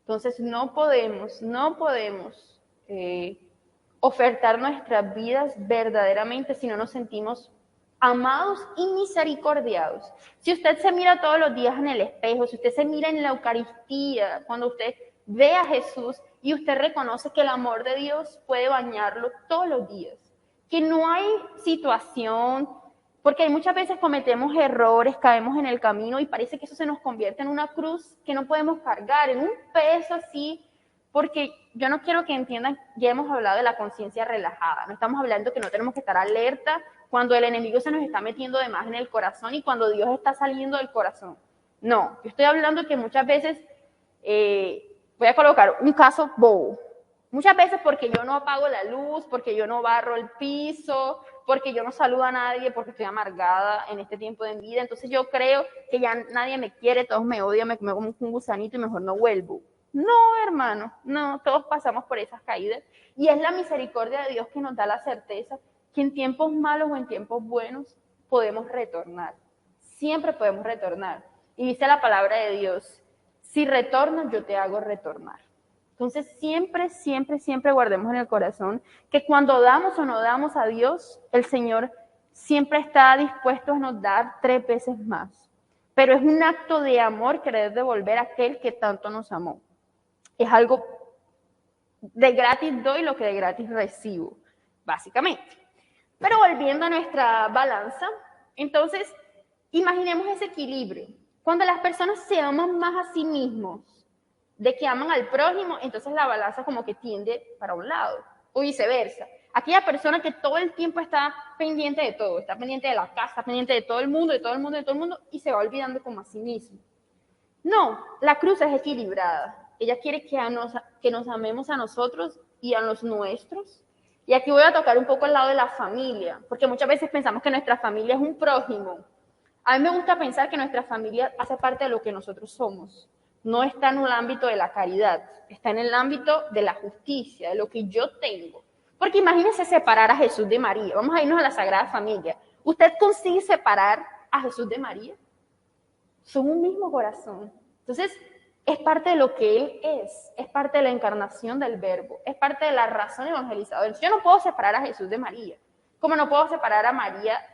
Entonces, no podemos ofertar nuestras vidas verdaderamente si no nos sentimos amados y misericordiados. Si usted se mira todos los días en el espejo, si usted se mira en la Eucaristía, cuando usted ve a Jesús y usted reconoce que el amor de Dios puede bañarlo todos los días, que no hay situación, porque muchas veces cometemos errores, caemos en el camino y parece que eso se nos convierte en una cruz que no podemos cargar, en un peso así, porque yo no quiero que entiendan, ya hemos hablado de la conciencia relajada, no estamos hablando que no tenemos que estar alerta cuando el enemigo se nos está metiendo de más en el corazón y cuando Dios está saliendo del corazón. No, yo estoy hablando que muchas veces, voy a colocar un caso bobo, muchas veces porque yo no apago la luz, porque yo no barro el piso, porque yo no saludo a nadie, porque estoy amargada en este tiempo de mi vida, entonces yo creo que ya nadie me quiere, todos me odian, me como un gusanito y mejor no vuelvo. No, hermano, no, todos pasamos por esas caídas y es la misericordia de Dios que nos da la certeza que en tiempos malos o en tiempos buenos podemos retornar. Siempre podemos retornar. Y dice la palabra de Dios, si retornas, yo te hago retornar. Entonces siempre, siempre, siempre guardemos en el corazón que cuando damos o no damos a Dios, el Señor siempre está dispuesto a nos dar 3 veces más. Pero es un acto de amor querer devolver a aquel que tanto nos amó. Es algo de gratis doy lo que de gratis recibo, básicamente. Pero volviendo a nuestra balanza, entonces imaginemos ese equilibrio. Cuando las personas se aman más a sí mismos de que aman al prójimo, entonces la balanza como que tiende para un lado, o viceversa. Aquella persona que todo el tiempo está pendiente de todo, está pendiente de la casa, está pendiente de todo el mundo, y se va olvidando como a sí mismo. No, la cruz es equilibrada. Ella quiere que nos amemos a nosotros y a los nuestros. Y aquí voy a tocar un poco el lado de la familia, porque muchas veces pensamos que nuestra familia es un prójimo. A mí me gusta pensar que nuestra familia hace parte de lo que nosotros somos. No está en el ámbito de la caridad, está en el ámbito de la justicia, de lo que yo tengo. Porque imagínense separar a Jesús de María. Vamos a irnos a la Sagrada Familia. ¿Usted consigue separar a Jesús de María? Son un mismo corazón. Entonces, es parte de lo que Él es parte de la encarnación del Verbo, es parte de la razón evangelizadora. Yo no puedo separar a Jesús de María, como no puedo separar a María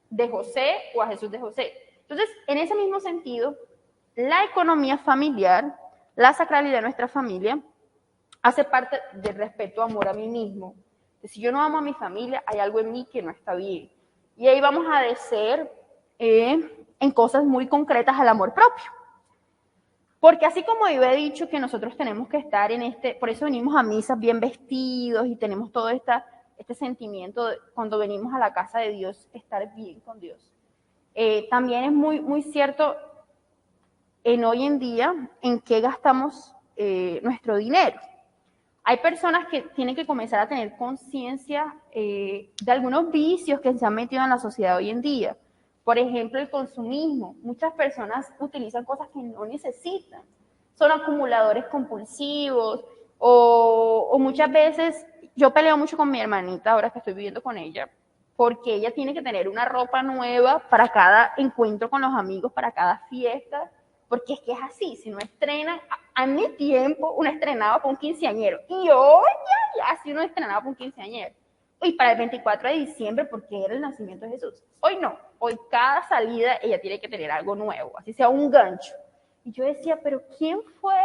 de José o a Jesús de José. Entonces, en ese mismo sentido, la economía familiar, la sacralidad de nuestra familia, hace parte del respeto, amor a mí mismo. Si yo no amo a mi familia, hay algo en mí que no está bien. Y ahí vamos a decir en cosas muy concretas al amor propio. Porque así como yo he dicho que nosotros tenemos que estar por eso venimos a misas bien vestidos y tenemos todo este sentimiento de, cuando venimos a la casa de Dios, estar bien con Dios. También es muy, muy cierto en hoy en día en qué gastamos nuestro dinero. Hay personas que tienen que comenzar a tener conciencia de algunos vicios que se han metido en la sociedad hoy en día. Por ejemplo, el consumismo. Muchas personas utilizan cosas que no necesitan. Son acumuladores compulsivos o muchas veces, yo peleo mucho con mi hermanita ahora que estoy viviendo con ella, porque ella tiene que tener una ropa nueva para cada encuentro con los amigos, para cada fiesta, porque es que es así, si no estrena, a mi tiempo uno estrenaba para un quinceañero. Y hoy ya si uno estrenaba para un quinceañero. Y para el 24 de diciembre, porque era el nacimiento de Jesús. Hoy no. Hoy cada salida ella tiene que tener algo nuevo, así sea un gancho. Y yo decía, pero ¿quién fue?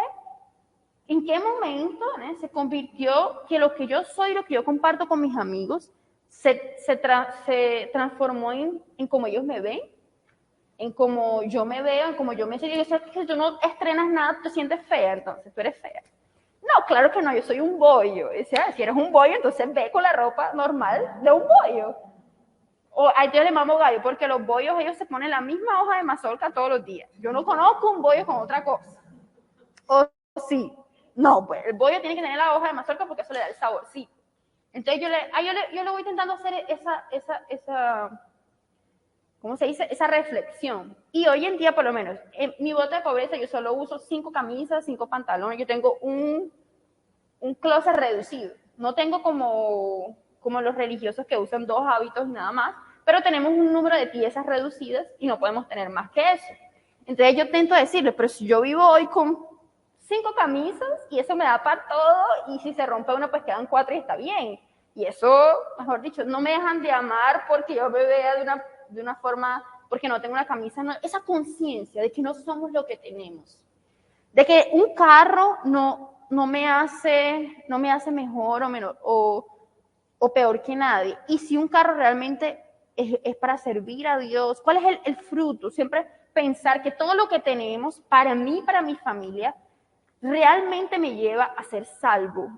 ¿En qué momento se convirtió que lo que yo soy, lo que yo comparto con mis amigos, se transformó en cómo ellos me ven? En cómo yo me veo, en cómo yo me siento? Yo sé que tú no estrenas nada, tú te sientes fea, entonces tú eres fea. No, claro que no, yo soy un bollo. O sea, si eres un bollo, entonces ve con la ropa normal de un bollo. O a yo le mamo gallo, porque los bollos, ellos se ponen la misma hoja de mazorca todos los días. Yo no conozco un bollo con otra cosa. O sí. No, pues el bollo tiene que tener la hoja de mazorca porque eso le da el sabor, sí. Entonces yo le voy intentando hacer esa ¿cómo se dice? Esa reflexión. Y hoy en día, por lo menos, en mi bote de pobreza yo solo uso 5 camisas, 5 pantalones. Yo tengo un closet reducido. No tengo como los religiosos que usan 2 hábitos y nada más, pero tenemos un número de piezas reducidas y no podemos tener más que eso. Entonces yo intento decirles, pero si yo vivo hoy con 5 camisas y eso me da para todo, y si se rompe una, pues quedan 4 y está bien. Y eso, mejor dicho, no me dejan de amar porque yo me vea de una forma, porque no tengo una camisa, no, esa conciencia de que no somos lo que tenemos, de que un carro no me hace mejor o menor o peor que nadie. Y si un carro realmente es para servir a Dios, ¿cuál es el fruto? Siempre pensar que todo lo que tenemos para mí, para mi familia, realmente me lleva a ser salvo,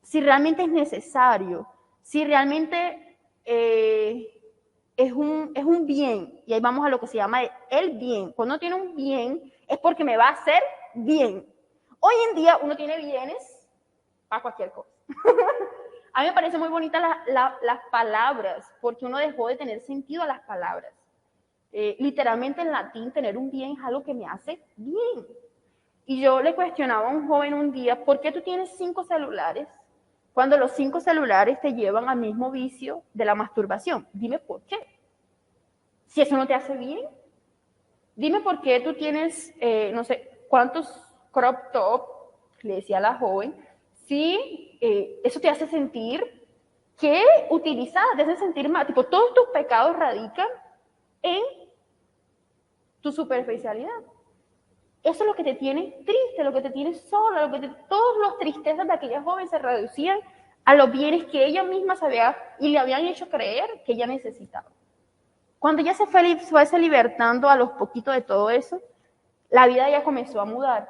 si realmente es necesario, si realmente es un bien. Y ahí vamos a lo que se llama el bien. Cuando uno tiene un bien es porque me va a hacer bien. Hoy en día uno tiene bienes para cualquier cosa. A mí me parece muy bonitas las palabras, porque uno dejó de tener sentido a las palabras. Literalmente en latín tener un bien es algo que me hace bien. Y yo le cuestionaba a un joven un día, ¿por qué tú tienes 5 celulares cuando los 5 celulares te llevan al mismo vicio de la masturbación? Dime por qué. Si eso no te hace bien, dime por qué tú tienes, no sé, cuántos crop top, le decía a la joven, si eso te hace sentir que utilizas, te hace sentir mal, tipo, todos tus pecados radican en tu superficialidad. Eso es lo que te tiene triste, lo que te tiene sola, todas las tristezas de aquella joven se reducían a los bienes que ella misma sabía y le habían hecho creer que ella necesitaba. Cuando ella se fue libertando a los poquitos de todo eso, la vida ya comenzó a mudar.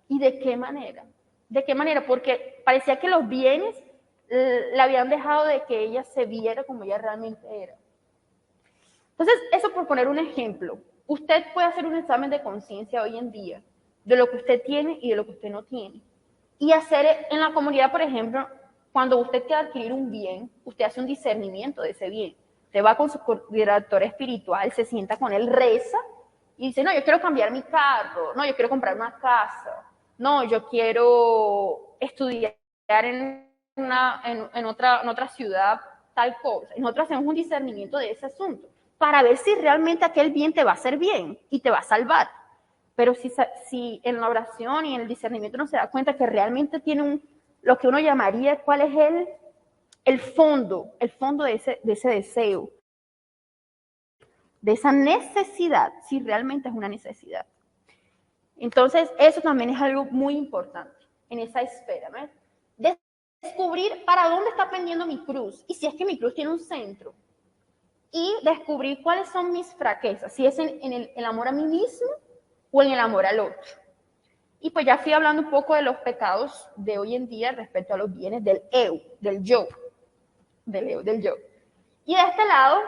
¿Y de qué manera? ¿De qué manera? Porque parecía que los bienes le habían dejado de que ella se viera como ella realmente era. Entonces, eso por poner un ejemplo. Usted puede hacer un examen de conciencia hoy en día de lo que usted tiene y de lo que usted no tiene. Y hacer en la comunidad, por ejemplo, cuando usted quiere adquirir un bien, usted hace un discernimiento de ese bien. Usted va con su director espiritual, se sienta con él, reza y dice, no, yo quiero cambiar mi carro, no, yo quiero comprar una casa, no, yo quiero estudiar en otra ciudad, tal cosa. Y nosotros hacemos un discernimiento de ese asunto para ver si realmente aquel bien te va a hacer bien y te va a salvar. Pero si en la oración y en el discernimiento no se da cuenta que realmente tiene lo que uno llamaría, ¿cuál es el fondo de ese deseo, de esa necesidad, si realmente es una necesidad? Entonces, eso también es algo muy importante en esa esfera, ¿no? Descubrir para dónde está pendiendo mi cruz y si es que mi cruz tiene un centro. Y descubrir cuáles son mis fraquezas, si es en el amor a mí mismo o en el amor al otro. Y pues ya fui hablando un poco de los pecados de hoy en día respecto a los bienes del eu, del yo. Y de este lado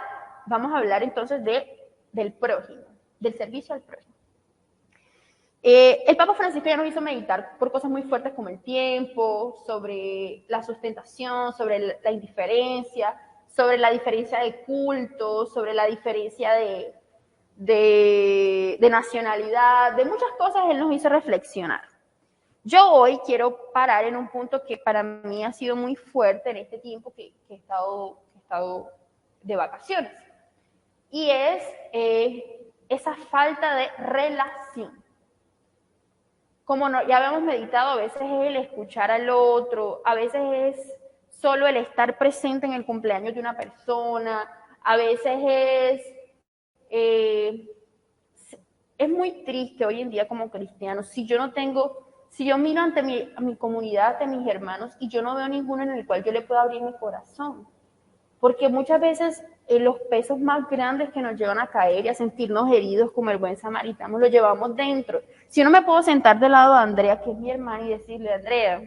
vamos a hablar entonces del prójimo, del servicio al prójimo. El Papa Francisco ya nos hizo meditar por cosas muy fuertes como el tiempo, sobre la sustentación, sobre la indiferencia, sobre la diferencia de culto, sobre la diferencia de nacionalidad, de muchas cosas él nos hizo reflexionar. Yo hoy quiero parar en un punto que para mí ha sido muy fuerte en este tiempo que he estado de vacaciones, y es esa falta de relación. como no, ya habíamos meditado, a veces es el escuchar al otro, a veces es solo el estar presente en el cumpleaños de una persona, a veces eh, es muy triste hoy en día como cristiano, si yo miro a mi comunidad, ante mis hermanos, y yo no veo ninguno en el cual yo le pueda abrir mi corazón. Porque muchas veces los pesos más grandes que nos llevan a caer y a sentirnos heridos como el buen samaritano, los llevamos dentro. Si yo no me puedo sentar del lado de Andrea, que es mi hermana, y decirle, Andrea,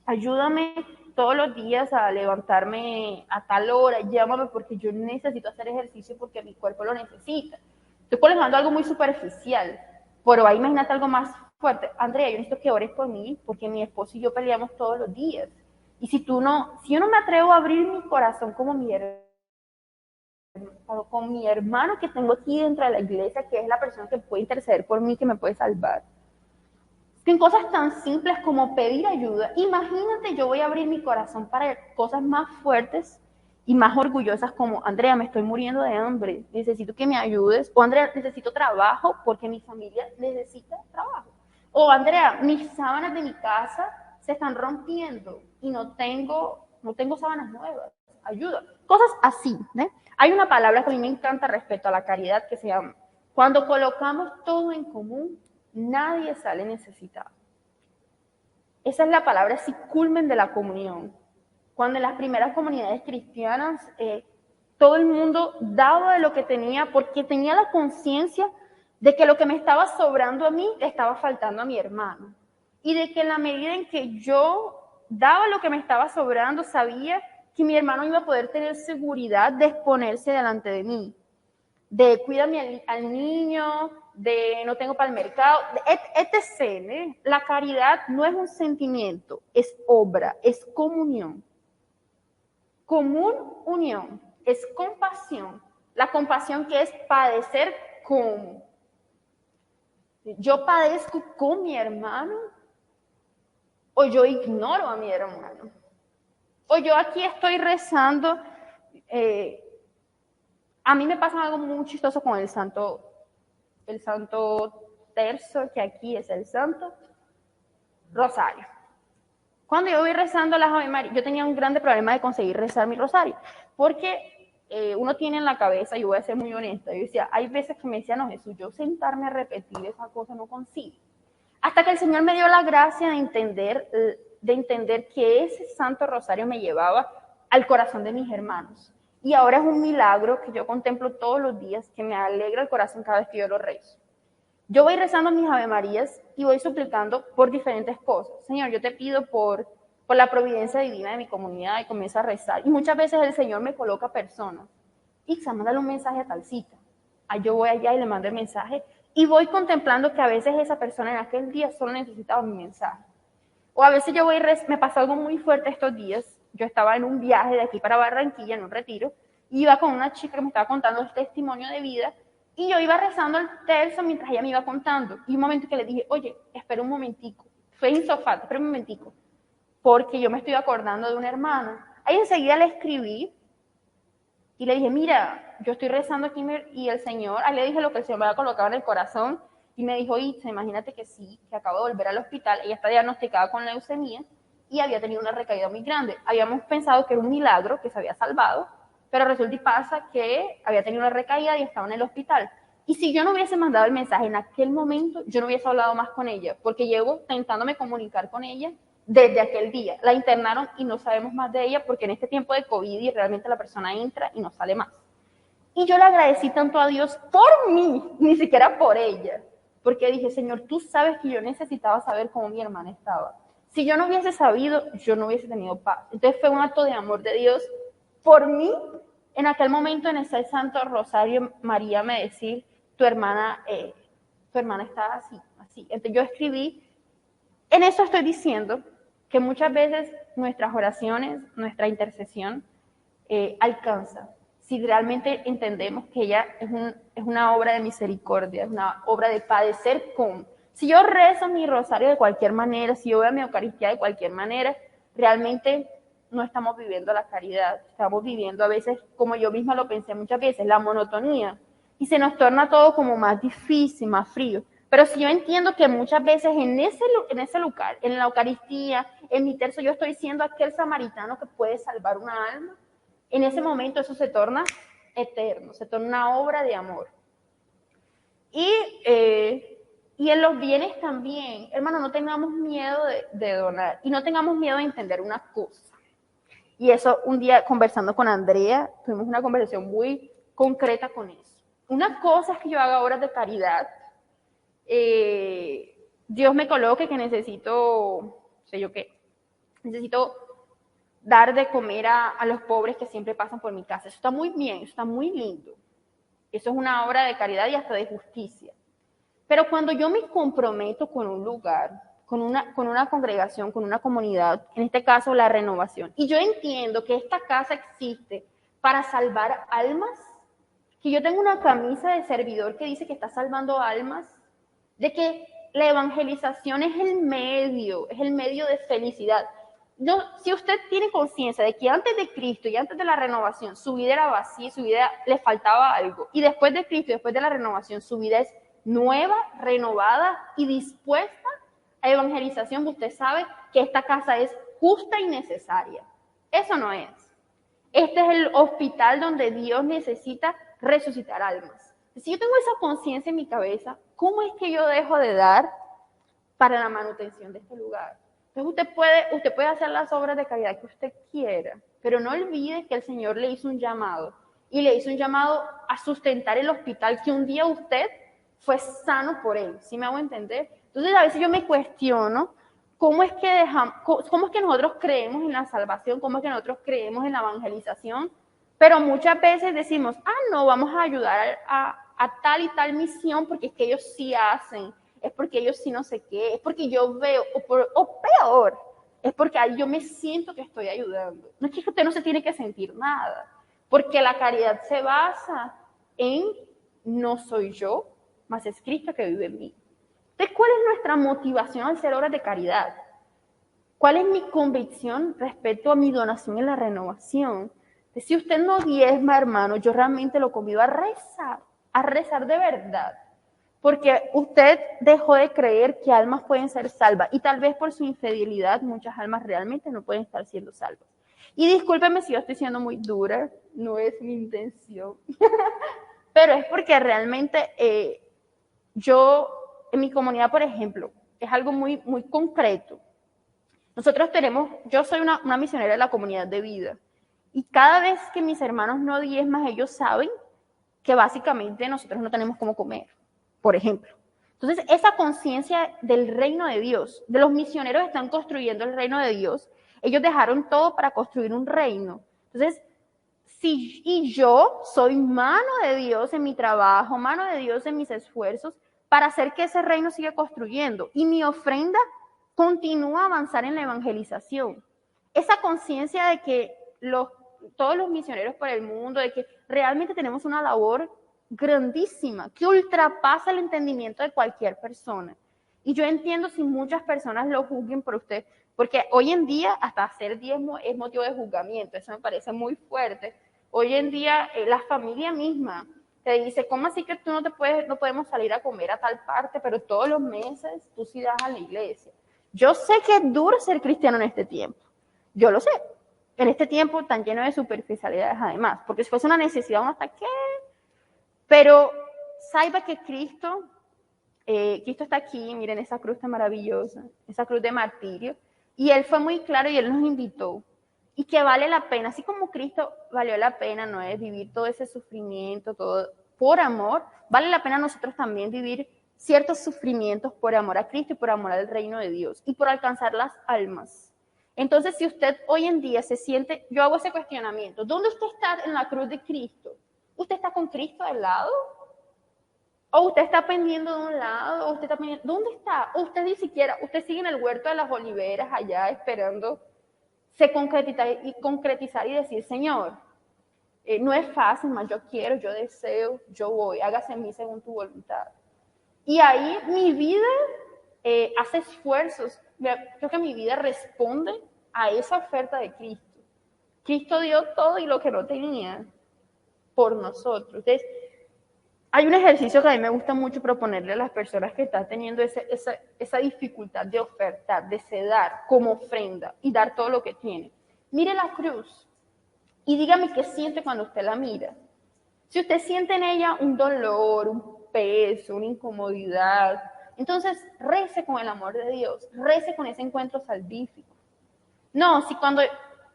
ayúdame todos los días a levantarme a tal hora, llámame porque yo necesito hacer ejercicio porque mi cuerpo lo necesita. Estoy colocando algo muy superficial, pero ahí imagínate algo más fuerte. Andrea, yo necesito que ores por mí porque mi esposo y yo peleamos todos los días. Y si yo no me atrevo a abrir mi corazón con mi hermano que tengo aquí dentro de la iglesia, que es la persona que puede interceder por mí, que me puede salvar, en cosas tan simples como pedir ayuda, imagínate, yo voy a abrir mi corazón para cosas más fuertes y más orgullosas como, Andrea, me estoy muriendo de hambre, necesito que me ayudes, o Andrea, necesito trabajo porque mi familia necesita trabajo, o Andrea, mis sábanas de mi casa se están rompiendo y no tengo sábanas nuevas, ayuda, cosas así, ¿eh? Hay una palabra que a mí me encanta respecto a la caridad que se llama, cuando colocamos todo en común, nadie sale necesitado. Esa es la palabra, así culmen de la comunión. Cuando en las primeras comunidades cristianas, todo el mundo daba de lo que tenía, porque tenía la conciencia de que lo que me estaba sobrando a mí, le estaba faltando a mi hermano. Y de que en la medida en que yo daba lo que me estaba sobrando, sabía que mi hermano iba a poder tener seguridad de exponerse delante de mí. De cuídame al niño, de no tengo para el mercado, etc. ¿eh? La caridad no es un sentimiento, es obra, es comunión. Común unión, es compasión. La compasión que es padecer con. Yo padezco con mi hermano o yo ignoro a mi hermano. O yo aquí estoy rezando. A mí me pasa algo muy chistoso con el santo tercio, que aquí es el santo rosario. Cuando yo voy rezando las Ave María, yo tenía un grande problema de conseguir rezar mi rosario, porque uno tiene en la cabeza, y voy a ser muy honesta, yo decía, hay veces que me decía, no, Jesús, yo sentarme a repetir esa cosa no consigo. Hasta que el Señor me dio la gracia de entender que ese santo rosario me llevaba al corazón de mis hermanos. Y ahora es un milagro que yo contemplo todos los días, que me alegra el corazón cada vez que yo lo rezo. Yo voy rezando mis Ave Marías y voy suplicando por diferentes cosas. Señor, yo te pido por la providencia divina de mi comunidad, y comienzo a rezar. Y muchas veces el Señor me coloca personas. Ixa, mándale un mensaje a tal cita. Yo voy allá y le mando el mensaje y voy contemplando que a veces esa persona en aquel día solo necesitaba mi mensaje. O a veces me pasó algo muy fuerte estos días. Yo estaba en un viaje de aquí para Barranquilla, en un retiro, y iba con una chica que me estaba contando el testimonio de vida, y yo iba rezando el tercio mientras ella me iba contando. Y un momento que le dije, oye, espera un momentico. Fue en sofá, espera un momentico, porque yo me estoy acordando de un hermano. Ahí enseguida le escribí y le dije, mira, yo estoy rezando aquí y el Señor, ahí le dije lo que el Señor me había colocado en el corazón, y me dijo, Itza, imagínate que sí, que acabo de volver al hospital, ella está diagnosticada con leucemia y había tenido una recaída muy grande. Habíamos pensado que era un milagro, que se había salvado, pero resulta y pasa que había tenido una recaída y estaba en el hospital. Y si yo no hubiese mandado el mensaje en aquel momento, yo no hubiese hablado más con ella, porque llevo tentándome comunicar con ella desde aquel día. La internaron y no sabemos más de ella, porque en este tiempo de COVID y realmente la persona entra y no sale más. Y yo le agradecí tanto a Dios por mí, ni siquiera por ella, porque dije, Señor, tú sabes que yo necesitaba saber cómo mi hermana estaba. Si yo no hubiese sabido, yo no hubiese tenido paz. Entonces fue un acto de amor de Dios por mí. En aquel momento, en ese Santo Rosario, María me decía, tu hermana está así, así. Entonces yo escribí, en eso estoy diciendo que muchas veces nuestras oraciones, nuestra intercesión alcanza. Si realmente entendemos que ella es una obra de misericordia, es una obra de padecer con. Si yo rezo mi rosario de cualquier manera, si yo veo mi Eucaristía de cualquier manera, realmente no estamos viviendo la caridad, estamos viviendo a veces, como yo misma lo pensé muchas veces, la monotonía, y se nos torna todo como más difícil, más frío. Pero si yo entiendo que muchas veces en ese lugar, en la Eucaristía, en mi tercio, yo estoy siendo aquel samaritano que puede salvar una alma, en ese momento eso se torna eterno, se torna una obra de amor. Y en los bienes también, hermano, no tengamos miedo de donar y no tengamos miedo de entender una cosa. Y eso, un día conversando con Andrea, tuvimos una conversación muy concreta con eso. Una cosa es que yo haga obras de caridad. Dios me coloque que necesito, sé yo qué, necesito dar de comer a los pobres que siempre pasan por mi casa. Eso está muy bien, eso está muy lindo. Eso es una obra de caridad y hasta de justicia. Pero cuando yo me comprometo con un lugar, con una congregación, con una comunidad, en este caso la Renovación, y yo entiendo que esta casa existe para salvar almas, que yo tengo una camisa de servidor que dice que está salvando almas, de que la evangelización es el medio de felicidad. No, si usted tiene conciencia de que antes de Cristo y antes de la renovación su vida era vacía, su vida le faltaba algo, y después de Cristo y después de la renovación su vida es nueva, renovada y dispuesta a evangelización, usted sabe que esta casa es justa y necesaria. Eso no es. Este es el hospital donde Dios necesita resucitar almas. Si yo tengo esa conciencia en mi cabeza, ¿cómo es que yo dejo de dar para la manutención de este lugar? Entonces usted puede hacer las obras de caridad que usted quiera, pero no olvide que el Señor le hizo un llamado, y le hizo un llamado a sustentar el hospital que un día usted fue sano por él. ¿Sí me hago entender? Entonces a veces yo me cuestiono cómo es que nosotros creemos en la salvación, cómo es que nosotros creemos en la evangelización, pero muchas veces decimos, no, vamos a ayudar a tal y tal misión porque es que ellos sí hacen, es porque ellos sí no sé qué, es porque yo veo, o peor, es porque ahí yo me siento que estoy ayudando. No es que usted no se tiene que sentir nada, porque la caridad se basa en no soy yo, mas es Cristo que vive en mí. Entonces, ¿cuál es nuestra motivación al hacer obras de caridad? ¿Cuál es mi convicción respecto a mi donación en la renovación? Si usted no diezma, hermano, yo realmente lo convido a rezar de verdad, porque usted dejó de creer que almas pueden ser salvas, y tal vez por su infidelidad muchas almas realmente no pueden estar siendo salvas. Y discúlpeme si yo estoy siendo muy dura, no es mi intención, pero es porque realmente yo, en mi comunidad, por ejemplo, es algo muy, muy concreto. Yo soy una misionera de la comunidad de vida, y cada vez que mis hermanos no diezman, ellos saben que básicamente nosotros no tenemos cómo comer, por ejemplo. Entonces, esa conciencia del reino de Dios, de los misioneros que están construyendo el reino de Dios, ellos dejaron todo para construir un reino. Entonces, y yo soy mano de Dios en mi trabajo, mano de Dios en mis esfuerzos, para hacer que ese reino siga construyendo. Y mi ofrenda continúa a avanzar en la evangelización. Esa conciencia de que todos los misioneros por el mundo, de que realmente tenemos una labor grandísima, que ultrapasa el entendimiento de cualquier persona. Y yo entiendo si muchas personas lo juzguen por usted, porque hoy en día hasta hacer diezmo es motivo de juzgamiento, eso me parece muy fuerte. Hoy en día la familia misma te dice, ¿cómo así que tú no podemos salir a comer a tal parte, pero todos los meses tú sí das a la iglesia? Yo sé que es duro ser cristiano en este tiempo, yo lo sé, en este tiempo tan lleno de superficialidades además, porque si fuese una necesidad, uno hasta qué, pero saiba que Cristo está aquí, miren esa cruz tan maravillosa, esa cruz de martirio, y Él fue muy claro y Él nos invitó, y que vale la pena, así como Cristo valió la pena, no es vivir todo ese sufrimiento, todo por amor, vale la pena nosotros también vivir ciertos sufrimientos por amor a Cristo y por amor al reino de Dios, y por alcanzar las almas. Entonces, si usted hoy en día se siente, yo hago ese cuestionamiento, ¿dónde usted está en la cruz de Cristo? ¿Usted está con Cristo al lado? ¿O usted está pendiendo de un lado? ¿O usted está pendiendo, ¿dónde está? ¿O usted ni siquiera, usted sigue en el huerto de las oliveras allá esperando concretizar y decir, Señor, no es fácil, mas yo quiero, yo deseo, yo voy, hágase en mí según tu voluntad. Y ahí mi vida hace esfuerzos, creo que mi vida responde a esa oferta de Cristo. Cristo dio todo y lo que no tenía por nosotros. Entonces, Hay un ejercicio que a mí me gusta mucho proponerle a las personas que están teniendo esa dificultad de ofertar, de dar como ofrenda y dar todo lo que tiene. Mire la cruz y dígame qué siente cuando usted la mira. Si usted siente en ella un dolor, un peso, una incomodidad, entonces rece con el amor de Dios, rece con ese encuentro salvífico. No, si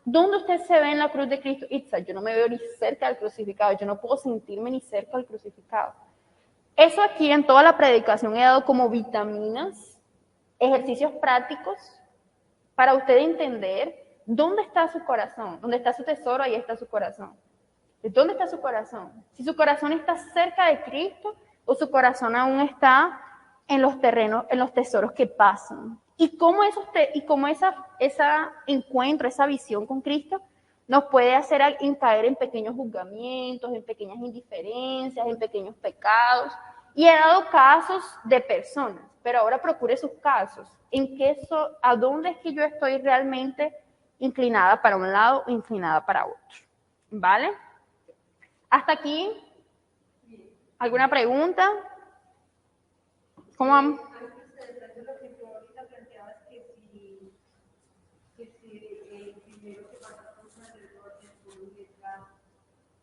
¿dónde usted se ve en la cruz de Cristo? Itza, yo no me veo ni cerca del crucificado, yo no puedo sentirme ni cerca del crucificado. Eso aquí en toda la predicación he dado como vitaminas, ejercicios prácticos para usted entender dónde está su corazón, dónde está su tesoro, ahí está su corazón. ¿De dónde está su corazón? Si su corazón está cerca de Cristo o su corazón aún está en los terrenos, en los tesoros que pasan. Y cómo ese encuentro, esa visión con Cristo nos puede hacer caer en pequeños juzgamientos, en pequeñas indiferencias, en pequeños pecados. Y he dado casos de personas, pero ahora procure sus casos. ¿A dónde es que yo estoy realmente inclinada para un lado o inclinada para otro? ¿Vale? ¿Hasta aquí? ¿Alguna pregunta? ¿Cómo vamos? Antes de lo que tú ahorita planteabas, que si el primero que pasa por un sacerdote, por un letrado,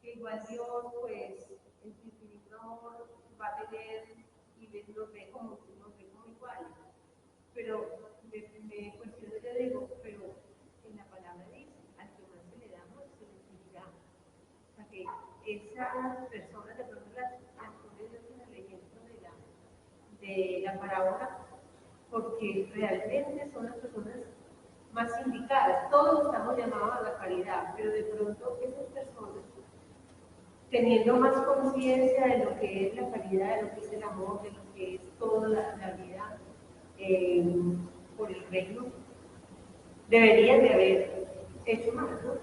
que igual Dios, pues, en su infinito va a tener y nos ve como iguales. Pero me cuestiono, yo digo, pero en la palabra dice, al que más se le da, más se le exigirá. O sea que esas personas de pronto las pone Dios en el ejemplo de la parábola, porque realmente son las personas más indicadas. Todos estamos llamados a la caridad, pero de pronto esas personas, teniendo más conciencia de lo que es la caridad, de lo que es el amor, de lo que es toda la vida por el reino, deberían de haber hecho más, ¿no?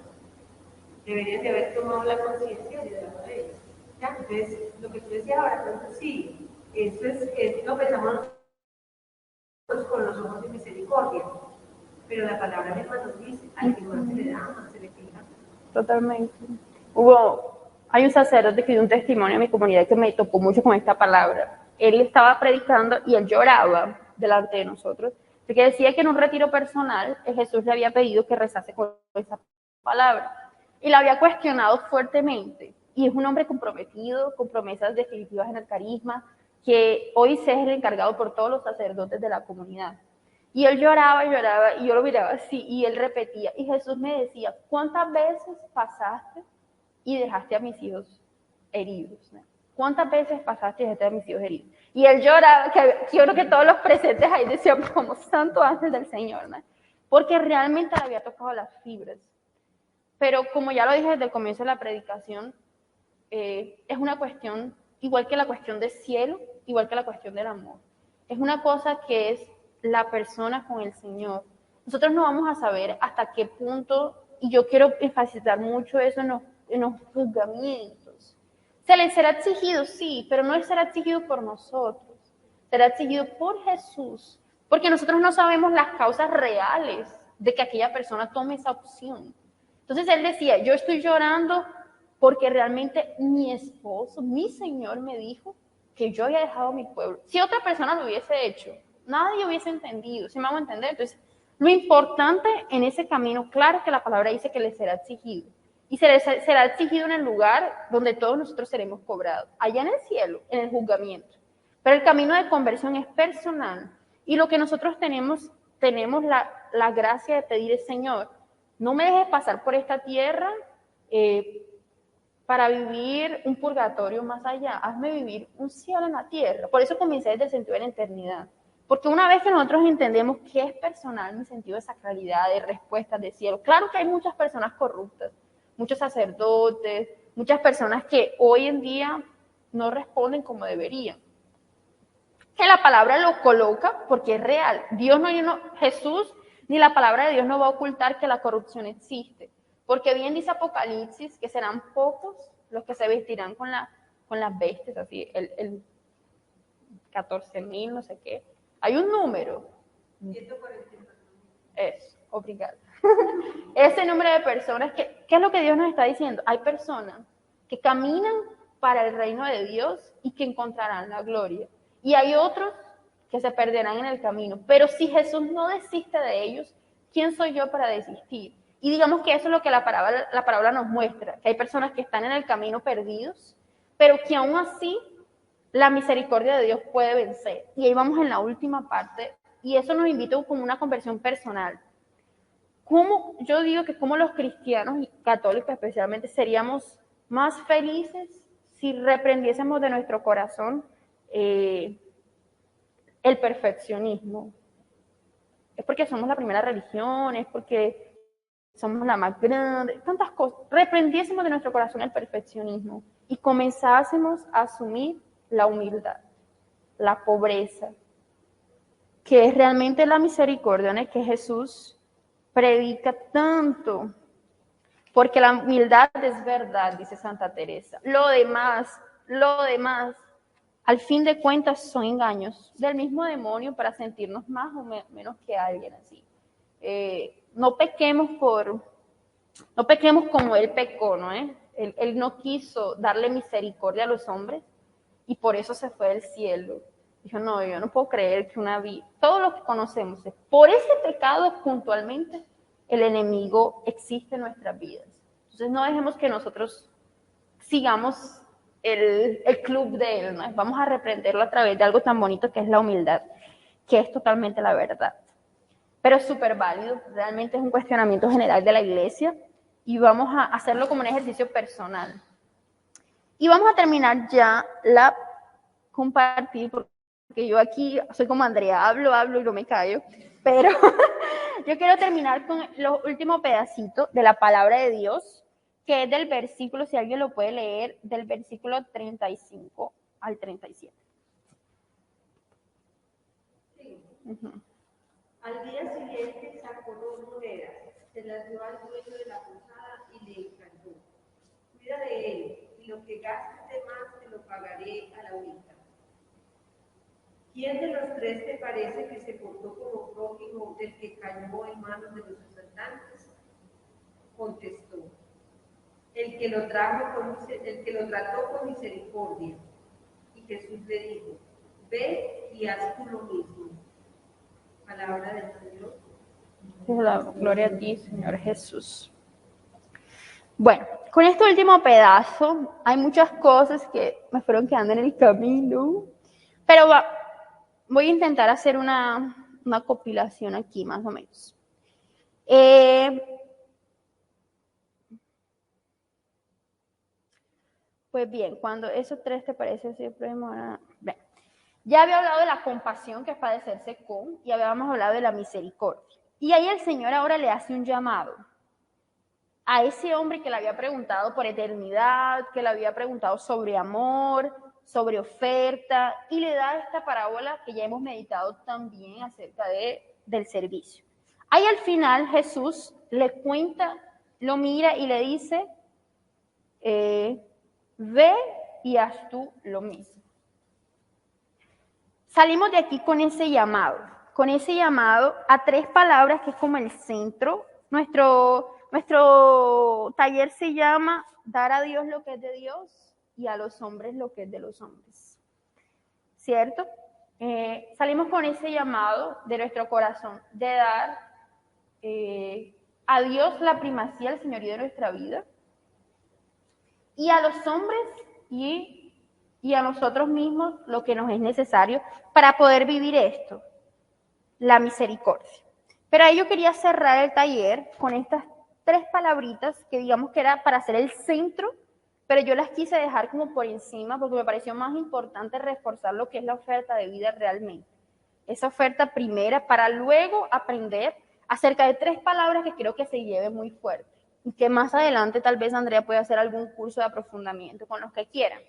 Deberían de haber tomado la conciencia de la de ellos. ¿Ya? Entonces, lo que tú decías ahora, pronto sí, eso es lo que pensamos con los ojos de misericordia, pero la palabra misma nos dice, al que más se le da, más se le quita. Totalmente. Hay un sacerdote que dio un testimonio a mi comunidad que me tocó mucho con esta palabra. Él estaba predicando y él lloraba delante de nosotros, porque decía que en un retiro personal Jesús le había pedido que rezase con esa palabra y la había cuestionado fuertemente. Y es un hombre comprometido, con promesas definitivas en el carisma, que hoy se es el encargado por todos los sacerdotes de la comunidad. Y él lloraba y lloraba, y yo lo miraba así, y él repetía. Y Jesús me decía, ¿cuántas veces pasaste y dejaste a mis hijos heridos? ¿Cuántas veces pasaste y dejaste a mis hijos heridos? Y él lloraba, que yo creo que todos los presentes ahí decían, como santo ángel del Señor, ¿no? Porque realmente le había tocado las fibras. Pero como ya lo dije desde el comienzo de la predicación, es una cuestión, igual que la cuestión del cielo, igual que la cuestión del amor. Es una cosa que es la persona con el Señor. Nosotros no vamos a saber hasta qué punto, y yo quiero enfatizar mucho eso en los juzgamientos. Se les será exigido, sí, pero no será exigido por nosotros, será exigido por Jesús, porque nosotros no sabemos las causas reales de que aquella persona tome esa opción. Entonces él decía, yo estoy llorando porque realmente mi esposo, mi Señor me dijo que yo había dejado a mi pueblo. Si otra persona lo hubiese hecho, nadie hubiese entendido, ¿sí me hago entender? Entonces, lo importante en ese camino, claro que la palabra dice que le será exigido, y será exigido en el lugar donde todos nosotros seremos cobrados, allá en el cielo, en el juzgamiento. Pero el camino de conversión es personal, y lo que nosotros tenemos la gracia de pedir es, Señor, no me dejes pasar por esta tierra para vivir un purgatorio más allá, hazme vivir un cielo en la tierra. Por eso comencé desde el sentido de la eternidad. Porque una vez que nosotros entendemos qué es personal, mi sentido de sacralidad, de respuestas de cielo, claro que hay muchas personas corruptas, muchos sacerdotes, muchas personas que hoy en día no responden como deberían. Que la palabra lo coloca porque es real. Jesús ni la palabra de Dios no va a ocultar que la corrupción existe. Porque bien dice Apocalipsis que serán pocos los que se vestirán con las bestias, así, el 14,000, no sé qué. Hay un número. 149. Eso, obrigado. Ese número de personas, ¿qué es lo que Dios nos está diciendo? Hay personas que caminan para el reino de Dios y que encontrarán la gloria. Y hay otros que se perderán en el camino. Pero si Jesús no desiste de ellos, ¿quién soy yo para desistir? Y digamos que eso es lo que la parábola nos muestra, que hay personas que están en el camino perdidos, pero que aún así la misericordia de Dios puede vencer. Y ahí vamos en la última parte, y eso nos invita como una conversión personal. ¿Cómo, yo digo que como los cristianos y católicos especialmente seríamos más felices si reprendiésemos de nuestro corazón el perfeccionismo? Es porque somos la primera religión, es porque somos la más grande, tantas cosas. Reprendiésemos de nuestro corazón el perfeccionismo y comenzásemos a asumir la humildad, la pobreza, que es realmente la misericordia en el que Jesús predica tanto, porque la humildad es verdad, dice Santa Teresa. Lo demás, al fin de cuentas son engaños del mismo demonio para sentirnos más o menos que alguien así. No pequemos como él pecó, ¿no? Él no quiso darle misericordia a los hombres y por eso se fue del cielo. Dijo, no, yo no puedo creer que una vida, todo lo que conocemos, por ese pecado puntualmente, el enemigo existe en nuestras vidas. Entonces no dejemos que nosotros sigamos el club de él, ¿no? Vamos a reprenderlo a través de algo tan bonito que es la humildad, que es totalmente la verdad. Pero es súper válido, realmente es un cuestionamiento general de la iglesia y vamos a hacerlo como un ejercicio personal. Y vamos a terminar ya la compartir, porque yo aquí soy como Andrea, hablo y no me callo, pero yo quiero terminar con los últimos pedacitos de la palabra de Dios, que es del versículo, si alguien lo puede leer, del versículo 35 al 37. Sí. Uh-huh. Al día siguiente sacó 2 monedas, se las dio al dueño de la posada y le encantó. Cuida de él, y lo que gastes de más te lo pagaré a la horita. ¿Quién de los 3 te parece que se portó como prójimo del que cayó en manos de los asaltantes? Contestó, el que lo trató con misericordia. Y Jesús le dijo, ve y haz tú lo mismo. Palabra del Señor. Gloria a ti, Señor Jesús. Bueno, con este último pedazo hay muchas cosas que me fueron quedando en el camino, pero voy a intentar hacer una compilación aquí, más o menos. Pues bien, cuando esos 3 te parecen siempre... Bueno, ya había hablado de la compasión, que es padecerse con, y habíamos hablado de la misericordia. Y ahí el Señor ahora le hace un llamado a ese hombre que le había preguntado por eternidad, que le había preguntado sobre amor, sobre oferta, y le da esta parábola que ya hemos meditado también acerca del servicio. Ahí al final Jesús le cuenta, lo mira y le dice, ve y haz tú lo mismo. Salimos de aquí con ese llamado a 3 palabras que es como el centro. Nuestro taller se llama dar a Dios lo que es de Dios y a los hombres lo que es de los hombres. ¿Cierto? Salimos con ese llamado de nuestro corazón, de dar a Dios la primacía, el señorío de nuestra vida, y a los hombres y a nosotros mismos lo que nos es necesario para poder vivir esto, la misericordia. Pero ahí yo quería cerrar el taller con estas 3 palabritas que digamos que era para hacer el centro, pero yo las quise dejar como por encima porque me pareció más importante reforzar lo que es la oferta de vida realmente. Esa oferta primera para luego aprender acerca de 3 palabras que creo que se lleven muy fuerte y que más adelante tal vez Andrea pueda hacer algún curso de aprofundamiento con los que quieran.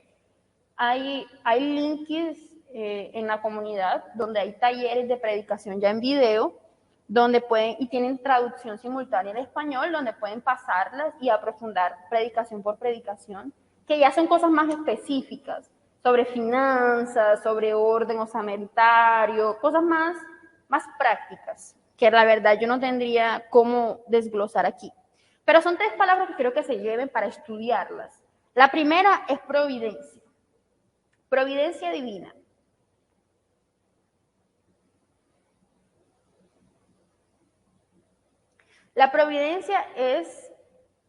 Hay links en la comunidad donde hay talleres de predicación ya en video, donde pueden, y tienen traducción simultánea en español, donde pueden pasarlas y aprofundar predicación por predicación, que ya son cosas más específicas, sobre finanzas, sobre orden osamentario, cosas más prácticas, que la verdad yo no tendría cómo desglosar aquí. Pero son 3 palabras que creo que se lleven para estudiarlas. La primera es providencia. Providencia divina. La providencia es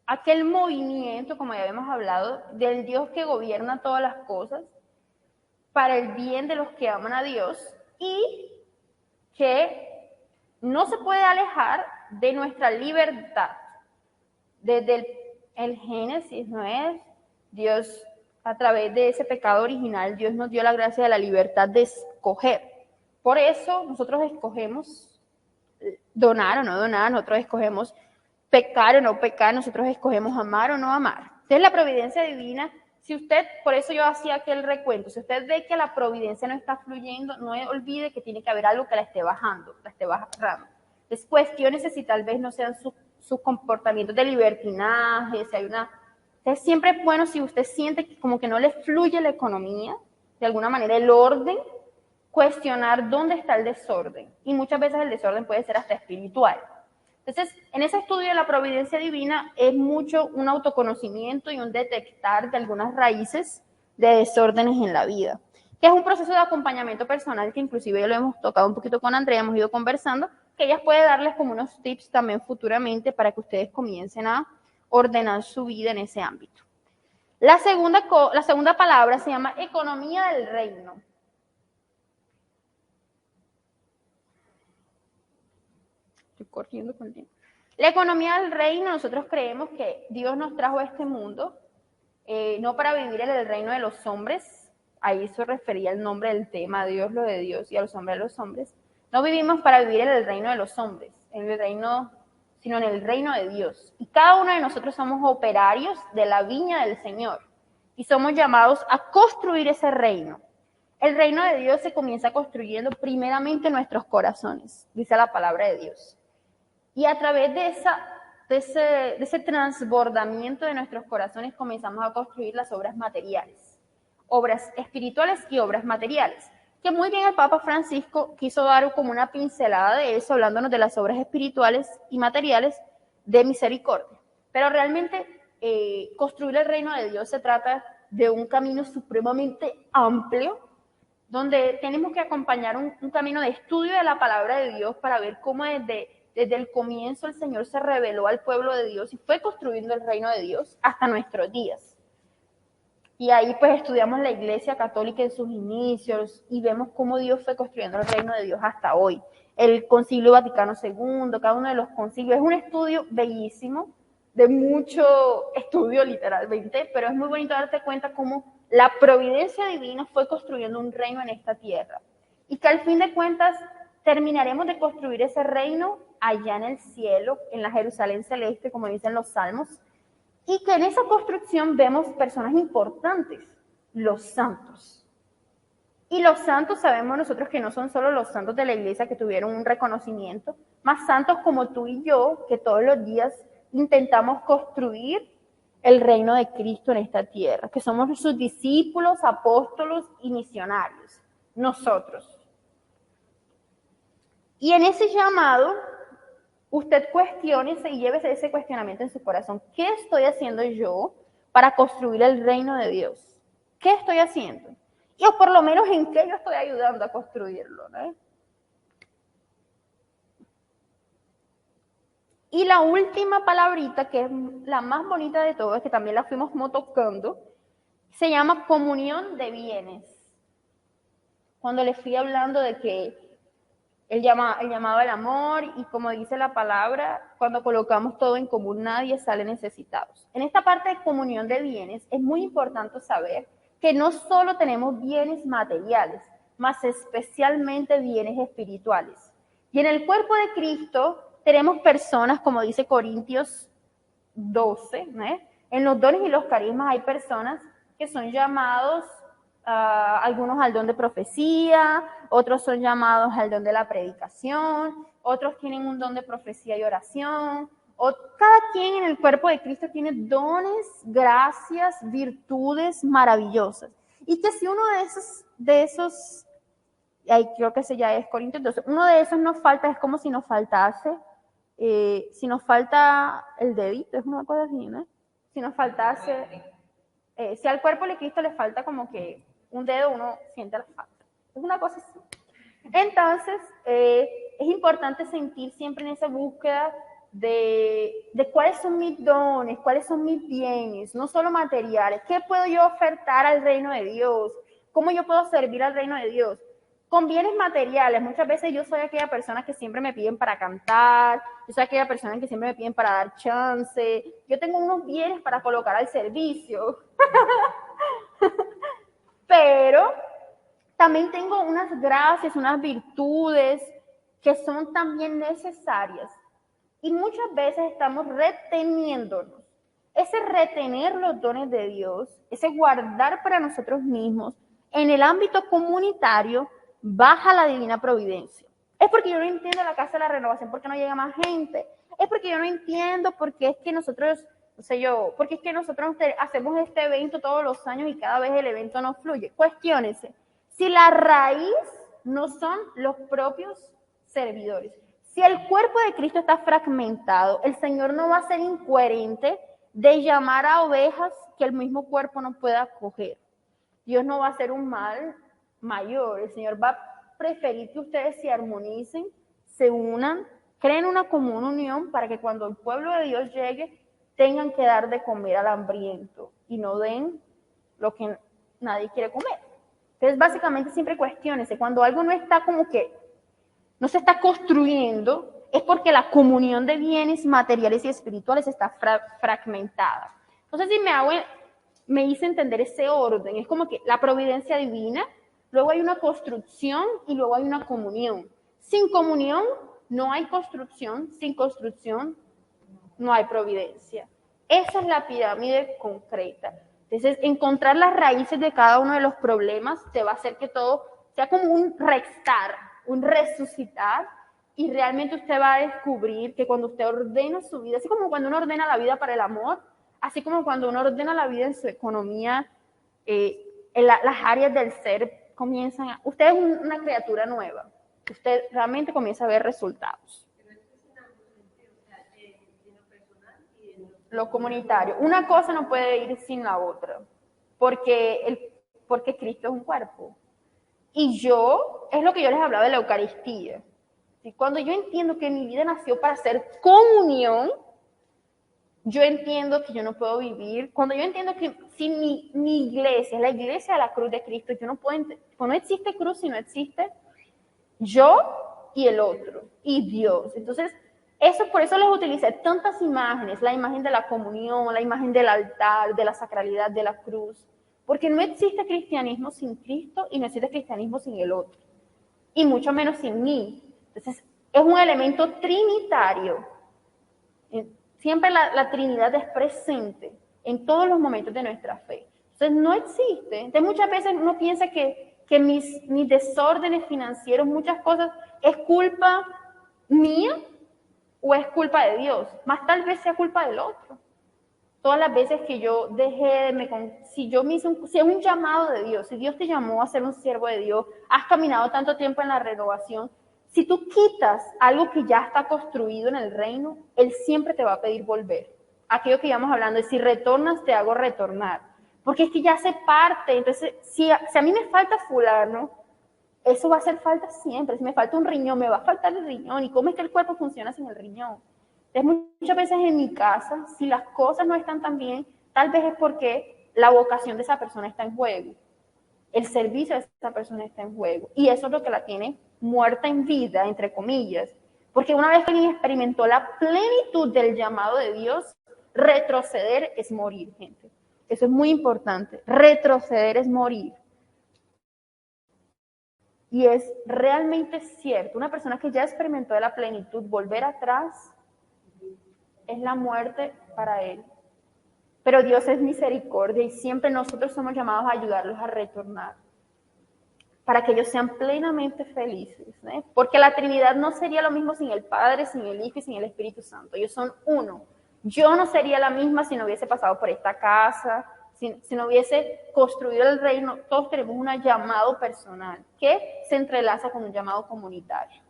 aquel movimiento, como ya habíamos hablado, del Dios que gobierna todas las cosas para el bien de los que aman a Dios y que no se puede alejar de nuestra libertad. Desde el Génesis, ¿no es? Dios, a través de ese pecado original, Dios nos dio la gracia de la libertad de escoger. Por eso nosotros escogemos donar o no donar, nosotros escogemos pecar o no pecar, nosotros escogemos amar o no amar. Entonces la providencia divina, si usted, por eso yo hacía aquel recuento, si usted ve que la providencia no está fluyendo, no olvide que tiene que haber algo que la esté bajando, la esté bajando. Entonces cuestiónese si tal vez no sean sus comportamientos de libertinaje, si hay una... Entonces siempre es bueno si usted siente que como que no le fluye la economía, de alguna manera el orden, cuestionar dónde está el desorden. Y muchas veces el desorden puede ser hasta espiritual. Entonces, en ese estudio de la providencia divina es mucho un autoconocimiento y un detectar de algunas raíces de desórdenes en la vida, que es un proceso de acompañamiento personal que inclusive ya lo hemos tocado un poquito con Andrea, hemos ido conversando, que ella puede darles como unos tips también futuramente para que ustedes comiencen a ordenar su vida en ese ámbito. La segunda palabra se llama economía del reino. Corriendo con el tiempo. La economía del reino, nosotros creemos que Dios nos trajo a este mundo, no para vivir en el reino de los hombres, ahí se refería el nombre del tema, Dios lo de Dios y a los hombres de los hombres. No vivimos para vivir en el reino de los hombres, sino en el reino de Dios. Y cada uno de nosotros somos operarios de la viña del Señor y somos llamados a construir ese reino. El reino de Dios se comienza construyendo primeramente en nuestros corazones, dice la palabra de Dios. Y a través de ese transbordamiento de nuestros corazones comenzamos a construir las obras materiales, obras espirituales y obras materiales, que muy bien el Papa Francisco quiso dar como una pincelada de eso, hablándonos de las obras espirituales y materiales de misericordia. Pero realmente construir el reino de Dios se trata de un camino supremamente amplio, donde tenemos que acompañar un camino de estudio de la palabra de Dios para ver cómo desde el comienzo el Señor se reveló al pueblo de Dios y fue construyendo el reino de Dios hasta nuestros días. Y ahí pues estudiamos la Iglesia Católica en sus inicios y vemos cómo Dios fue construyendo el reino de Dios hasta hoy. El Concilio Vaticano II, cada uno de los concilios, es un estudio bellísimo, de mucho estudio literalmente, pero es muy bonito darte cuenta cómo la providencia divina fue construyendo un reino en esta tierra. Y que al fin de cuentas terminaremos de construir ese reino allá en el cielo, en la Jerusalén celeste, como dicen los salmos, y que en esa construcción vemos personas importantes, los santos. Y los santos sabemos nosotros que no son solo los santos de la iglesia que tuvieron un reconocimiento, más santos como tú y yo, que todos los días intentamos construir el reino de Cristo en esta tierra, que somos sus discípulos, apóstolos y misionarios, nosotros. Y en ese llamado, usted cuestiónese y llévese ese cuestionamiento en su corazón. ¿Qué estoy haciendo yo para construir el reino de Dios? ¿Qué estoy haciendo? Y o por lo menos en qué yo estoy ayudando a construirlo, ¿no? Y la última palabrita, que es la más bonita de todas, que también la fuimos tocando, se llama comunión de bienes. Cuando les fui hablando de que el llamado al amor y como dice la palabra, cuando colocamos todo en común nadie sale necesitado. En esta parte de comunión de bienes es muy importante saber que no solo tenemos bienes materiales, más especialmente bienes espirituales. Y en el cuerpo de Cristo tenemos personas, como dice Corintios 12, ¿no? En los dones y los carismas hay personas que son llamados, algunos al don de profecía, otros son llamados al don de la predicación, otros tienen un don de profecía y oración. Cada quien en el cuerpo de Cristo tiene dones, gracias, virtudes maravillosas. Y que si uno de esos ahí creo que ese ya es Corintios, entonces uno de esos nos falta, es como si nos faltase, si nos falta el dedito, es una cosa así, ¿no? Si nos faltase si al cuerpo de Cristo le falta como que un dedo, uno siente la falta. Es una cosa así. Entonces, es importante sentir siempre en esa búsqueda de cuáles son mis dones, cuáles son mis bienes, no solo materiales. ¿Qué puedo yo ofertar al reino de Dios? ¿Cómo yo puedo servir al reino de Dios? Con bienes materiales. Muchas veces yo soy aquella persona que siempre me piden para cantar, yo soy aquella persona que siempre me piden para dar chance. Yo tengo unos bienes para colocar al servicio. Pero también tengo unas gracias, unas virtudes que son también necesarias. Y muchas veces estamos reteniéndonos. Ese retener los dones de Dios, ese guardar para nosotros mismos, en el ámbito comunitario, baja la divina providencia. Es porque yo no entiendo la Casa de la Renovación, porque no llega más gente. Es porque yo no entiendo por qué es que nosotros, porque es que nosotros hacemos este evento todos los años y cada vez el evento no fluye. Cuestiónense. Si la raíz no son los propios servidores, si el cuerpo de Cristo está fragmentado, el Señor no va a ser incoherente de llamar a ovejas que el mismo cuerpo no pueda acoger. Dios no va a hacer un mal mayor. El Señor va a preferir que ustedes se armonicen, se unan, creen una común unión para que cuando el pueblo de Dios llegue tengan que dar de comer al hambriento y no den lo que nadie quiere comer. Entonces, básicamente, siempre cuestiónense. Cuando algo no está como que no se está construyendo, es porque la comunión de bienes materiales y espirituales está fragmentada. No sé si me hice entender ese orden. Es como que la providencia divina, luego hay una construcción y luego hay una comunión. Sin comunión no hay construcción, sin construcción no hay providencia. Esa es la pirámide concreta. Entonces, encontrar las raíces de cada uno de los problemas te va a hacer que todo sea como un restar, un resucitar, y realmente usted va a descubrir que cuando usted ordena su vida, así como cuando uno ordena la vida para el amor, así como cuando uno ordena la vida en su economía, las áreas del ser comienzan a... Usted es una criatura nueva. Usted realmente comienza a ver resultados. Lo comunitario. Una cosa no puede ir sin la otra, porque Cristo es un cuerpo. Y es lo que yo les hablaba de la Eucaristía. Y cuando yo entiendo que mi vida nació para hacer comunión, yo entiendo que yo no puedo vivir. Cuando yo entiendo que si mi iglesia es la iglesia de la cruz de Cristo, yo no puedo, no existe cruz si no existe yo y el otro, y Dios. Entonces, por eso les utilicé tantas imágenes, la imagen de la comunión, la imagen del altar, de la sacralidad, de la cruz, porque no existe cristianismo sin Cristo y no existe cristianismo sin el otro, y mucho menos sin mí. Entonces, es un elemento trinitario. Siempre la Trinidad es presente en todos los momentos de nuestra fe. Entonces, no existe. Entonces, muchas veces uno piensa que mis desórdenes financieros, muchas cosas, es culpa mía o es culpa de Dios. Más tal vez sea culpa del otro. Todas las veces que yo si es un llamado de Dios, si Dios te llamó a ser un siervo de Dios, has caminado tanto tiempo en la renovación, si tú quitas algo que ya está construido en el reino, Él siempre te va a pedir volver. Aquello que íbamos hablando es, si retornas, te hago retornar. Porque es que ya hace parte. Entonces, si a mí me falta fulano, eso va a hacer falta siempre. Si me falta un riñón, me va a faltar el riñón. ¿Y cómo es que el cuerpo funciona sin el riñón? Entonces, muchas veces en mi casa, si las cosas no están tan bien, tal vez es porque la vocación de esa persona está en juego. El servicio de esa persona está en juego. Y eso es lo que la tiene muerta en vida, entre comillas. Porque una vez que alguien experimentó la plenitud del llamado de Dios, retroceder es morir, gente. Eso es muy importante. Retroceder es morir. Y es realmente cierto. Una persona que ya experimentó la plenitud, volver atrás es la muerte para él. Pero Dios es misericordia y siempre nosotros somos llamados a ayudarlos a retornar para que ellos sean plenamente felices, ¿eh? Porque la Trinidad no sería lo mismo sin el Padre, sin el Hijo y sin el Espíritu Santo. Ellos son uno. Yo no sería la misma si no hubiese pasado por esta casa, si no hubiese construido el reino. Todos tenemos un llamado personal que se entrelaza con un llamado comunitario,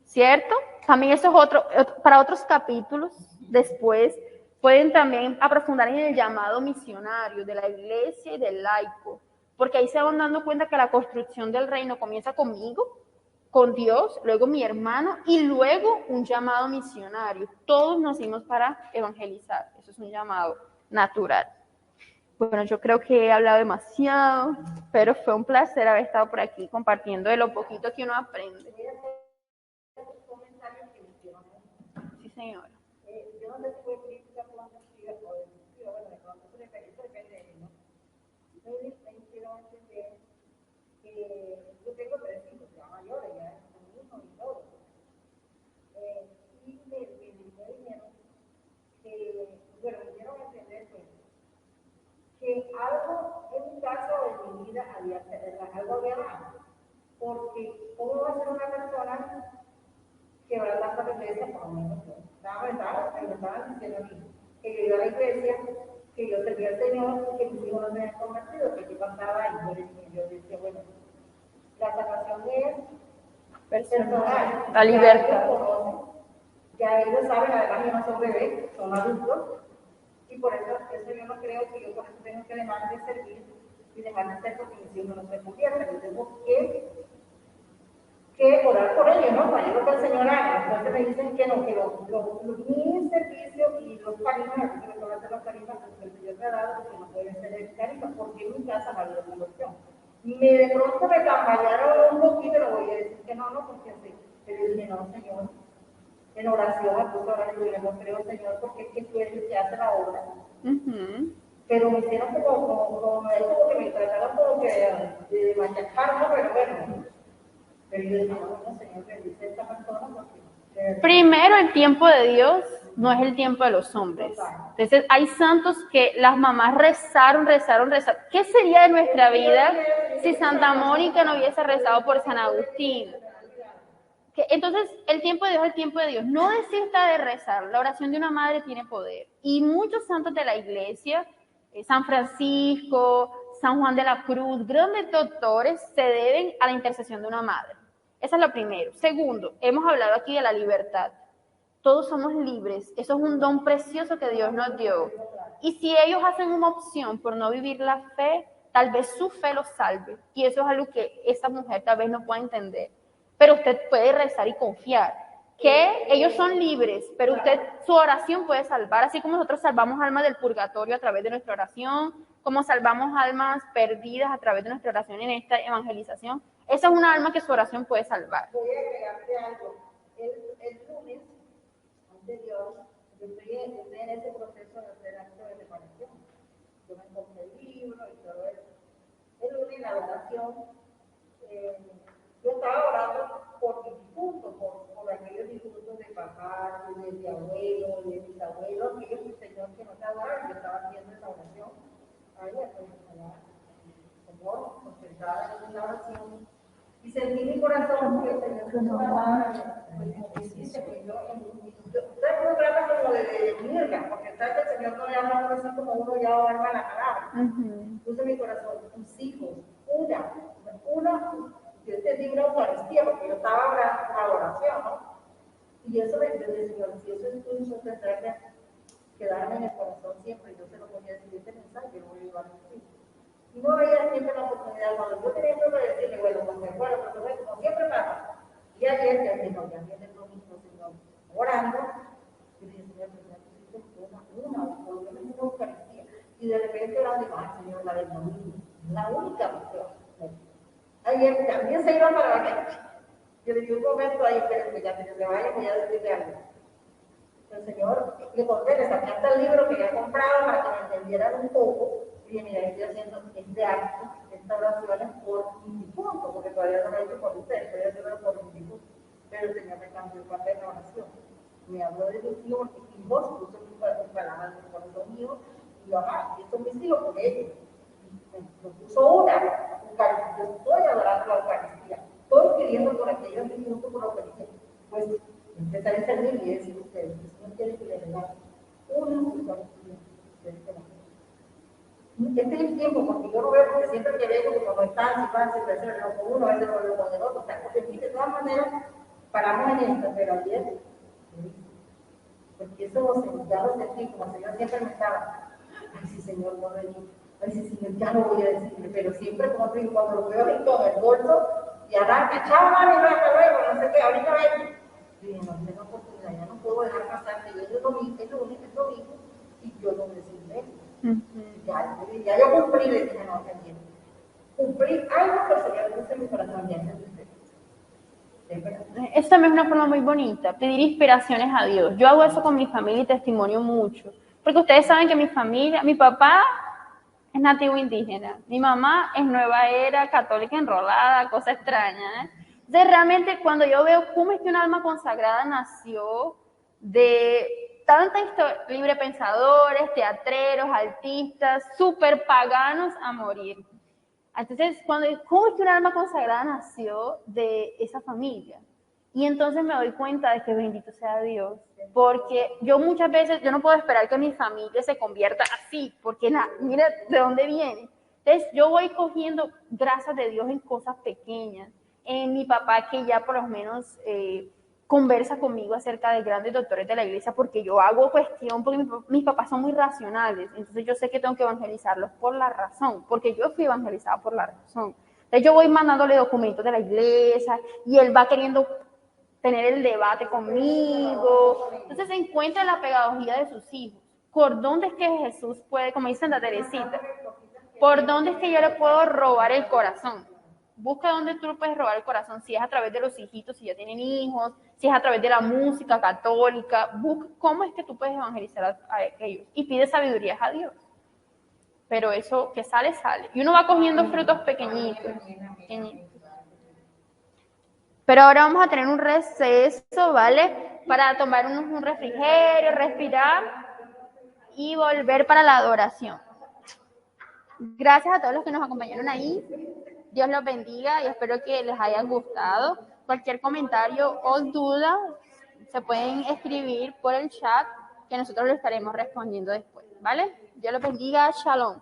¿cierto? También eso es para otros capítulos después, Pueden también aprofundar en el llamado misionario de la iglesia y del laico, porque ahí se van dando cuenta que la construcción del reino comienza conmigo, con Dios, luego mi hermano y luego un llamado misionario. Todos nacimos para evangelizar, eso es un llamado natural. Bueno, yo creo que he hablado demasiado, pero fue un placer haber estado por aquí compartiendo de lo poquito que uno aprende. Sí, señora. Yo no le tuve crítica cuando estudié, o bueno, de pronto eso depende de él, ¿no? Me hicieron entender que yo tengo 3 hijos, ya mayores, ya con hijos y todo. Y me dijeron que, bueno, me dieron a entender que algo en mi casa o en mi vida algo había mal. Porque, ¿cómo va a ser una persona que va a dar la iglesia, por lo menos yo? Me estaban diciendo a mí que yo iba a la iglesia, que yo servía al Señor, que mis hijos no se habían convertido, que yo pasaba y yo decía, bueno, la salvación es personal. La libertad. Ya ellos saben, además ellos no son bebés, son adultos, y por eso yo no creo que yo por eso tengo que dejar de servir y dejar de ser porque mis hijos no se convierten. Yo tengo que orar por ellos, ¿no? Para lo que el Señor haga. Entonces me dicen que no, que mi servicio y los carismas, que me van a hacer los carismas, porque el Señor me ha dado, porque no pueden ser el carisma, porque en mi casa no ha habido conversión. De pronto me campallaron un poquito, le voy a decir que no, porque sí. Pero yo dije, no, Señor, en oración me puse a orar y le no creo, Señor, porque es que tú eres el que hace la obra. Pero me hicieron como que me trataron como que de machacar, ¿no? Pero bueno. Pero yo dije, no, Señor, bendice a esta persona porque... Primero, el tiempo de Dios no es el tiempo de los hombres. Entonces, hay santos que las mamás rezaron. ¿Qué sería de nuestra vida si Santa Mónica no hubiese rezado por San Agustín? Entonces, el tiempo de Dios es el tiempo de Dios. No desista de rezar. La oración de una madre tiene poder. Y muchos santos de la iglesia, San Francisco, San Juan de la Cruz, grandes doctores, se deben a la intercesión de una madre. Eso es lo primero. Segundo, hemos hablado aquí de la libertad. Todos somos libres. Eso es un don precioso que Dios nos dio. Y si ellos hacen una opción por no vivir la fe, tal vez su fe los salve. Y eso es algo que esa mujer tal vez no pueda entender. Pero usted puede rezar y confiar que ellos son libres, pero su oración puede salvar, así como nosotros salvamos almas del purgatorio a través de nuestra oración, como salvamos almas perdidas a través de nuestra oración en esta evangelización. Esa es una alma que su oración puede salvar. Voy a agregarte algo. El lunes anterior, yo estoy en ese proceso de hacer acto de reparación. Yo me compré el libro y todo eso. El lunes la oración, yo estaba orando por mis difuntos, por aquellos difuntos de papá, de abuelo, de mis abuelos, aquellos que el Señor que nos daba, yo estaba haciendo esa oración. Allá, como concentrada en la oración. Y sentí mi corazón que el Señor se nos daba, ustedes no tratan como de unirla, porque sabe que el Señor no le habla así como uno ya arma la palabra. Puse mi corazón, tus hijos, una, yo entendí una Eucaristía, porque yo estaba hablando una oración, ¿no? Y eso me dijo el Señor, si eso es tuyo, eso tendrá que quedarme en el corazón siempre. Yo se lo podía decir, este mensaje, yo lo voy a llevar a ti. Y no veía siempre la oportunidad, cuando yo tenía que decirle, bueno, cuando me acuerdo, pero como siempre pasa. Y ayer, ya viene el domingo, Señor, orando, y dije, Señor, una, por lo menos una Eucaristía. Y de repente orando, digo, ay, Señor, la del domingo, la única opción. Ayer también se iba para la gente. Yo le di un momento ahí, pero que ya se vaya, voy a decirle algo. El Señor le conté, le saqué hasta el libro que había comprado para que me entendieran un poco. Y dije, mira, estoy haciendo este acto, estas oraciones por mi difunto, porque todavía no lo he hecho por ustedes, estoy haciendo por mi difunto. Pero el Señor me cambió el papel de la oración. Me habló de mis hijos, y vos puso mi palabra en el corazón mío, y yo, y estos mis hijos con ellos. Me puso una Eucaristía, yo estoy adorando la Eucaristía, estoy pidiendo por aquellos difuntos por la Eucaristía. Pues empezaré a servir y decir ustedes, el Señor quiere que le regale una Eucaristía. Este es el tiempo, porque yo no veo, porque siempre que veo como no están, si van, si reciben lo con uno, a veces lo con el otro, o sea, porque de todas maneras paramos en esto, pero ayer porque eso ya lo sentí, como el Señor siempre me estaba, ay sí Señor, no vení, ay sí Señor, ya no voy a decirle, pero siempre como te digo, cuando lo veo ahí con el bolso, y arranca, chao mami, hasta luego, no sé qué, ahorita vengo. Y dije, no tengo oportunidad, ya no puedo dejar pasar, que yo es domingo, y yo no decirle. Ya yo cumplí, le dije, no, también. Cumplí algo que el Señor puso en mi corazón, ya es verdad. Eso también es una forma muy bonita, pedir inspiraciones a Dios. Yo hago eso con mi familia y testimonio mucho. Porque ustedes saben que mi familia, mi papá es nativo indígena, mi mamá es nueva era, católica enrolada, cosa extraña, ¿eh? Entonces realmente cuando yo veo cómo es que un alma consagrada nació de tantos librepensadores, teatreros, artistas, súper paganos a morir. Entonces, ¿cómo es que un alma consagrada nació de esa familia? Y entonces me doy cuenta de que bendito sea Dios, porque yo muchas veces, yo no puedo esperar que mi familia se convierta así, porque mira de dónde viene. Entonces, yo voy cogiendo gracias de Dios en cosas pequeñas, en mi papá que ya por lo menos conversa conmigo acerca de grandes doctores de la iglesia, porque yo hago cuestión, porque mis papás son muy racionales, entonces yo sé que tengo que evangelizarlos por la razón, porque yo fui evangelizada por la razón. Entonces yo voy mandándole documentos de la iglesia y él va queriendo tener el debate conmigo. Entonces se encuentra la pedagogía de sus hijos. ¿Por dónde es que Jesús puede, como dice Santa Teresita, por dónde es que yo le puedo robar el corazón? Busca dónde tú puedes robar el corazón, si es a través de los hijitos, si ya tienen hijos, si es a través de la música católica. Busca cómo es que tú puedes evangelizar a ellos y pide sabiduría a Dios. Pero eso que sale, sale. Y uno va cogiendo frutos pequeñitos. Pero ahora vamos a tener un receso, ¿vale? Para tomar un refrigerio, respirar y volver para la adoración. Gracias a todos los que nos acompañaron ahí. Dios los bendiga y espero que les haya gustado. Cualquier comentario o duda se pueden escribir por el chat que nosotros lo estaremos respondiendo después, ¿vale? Dios los bendiga. Shalom.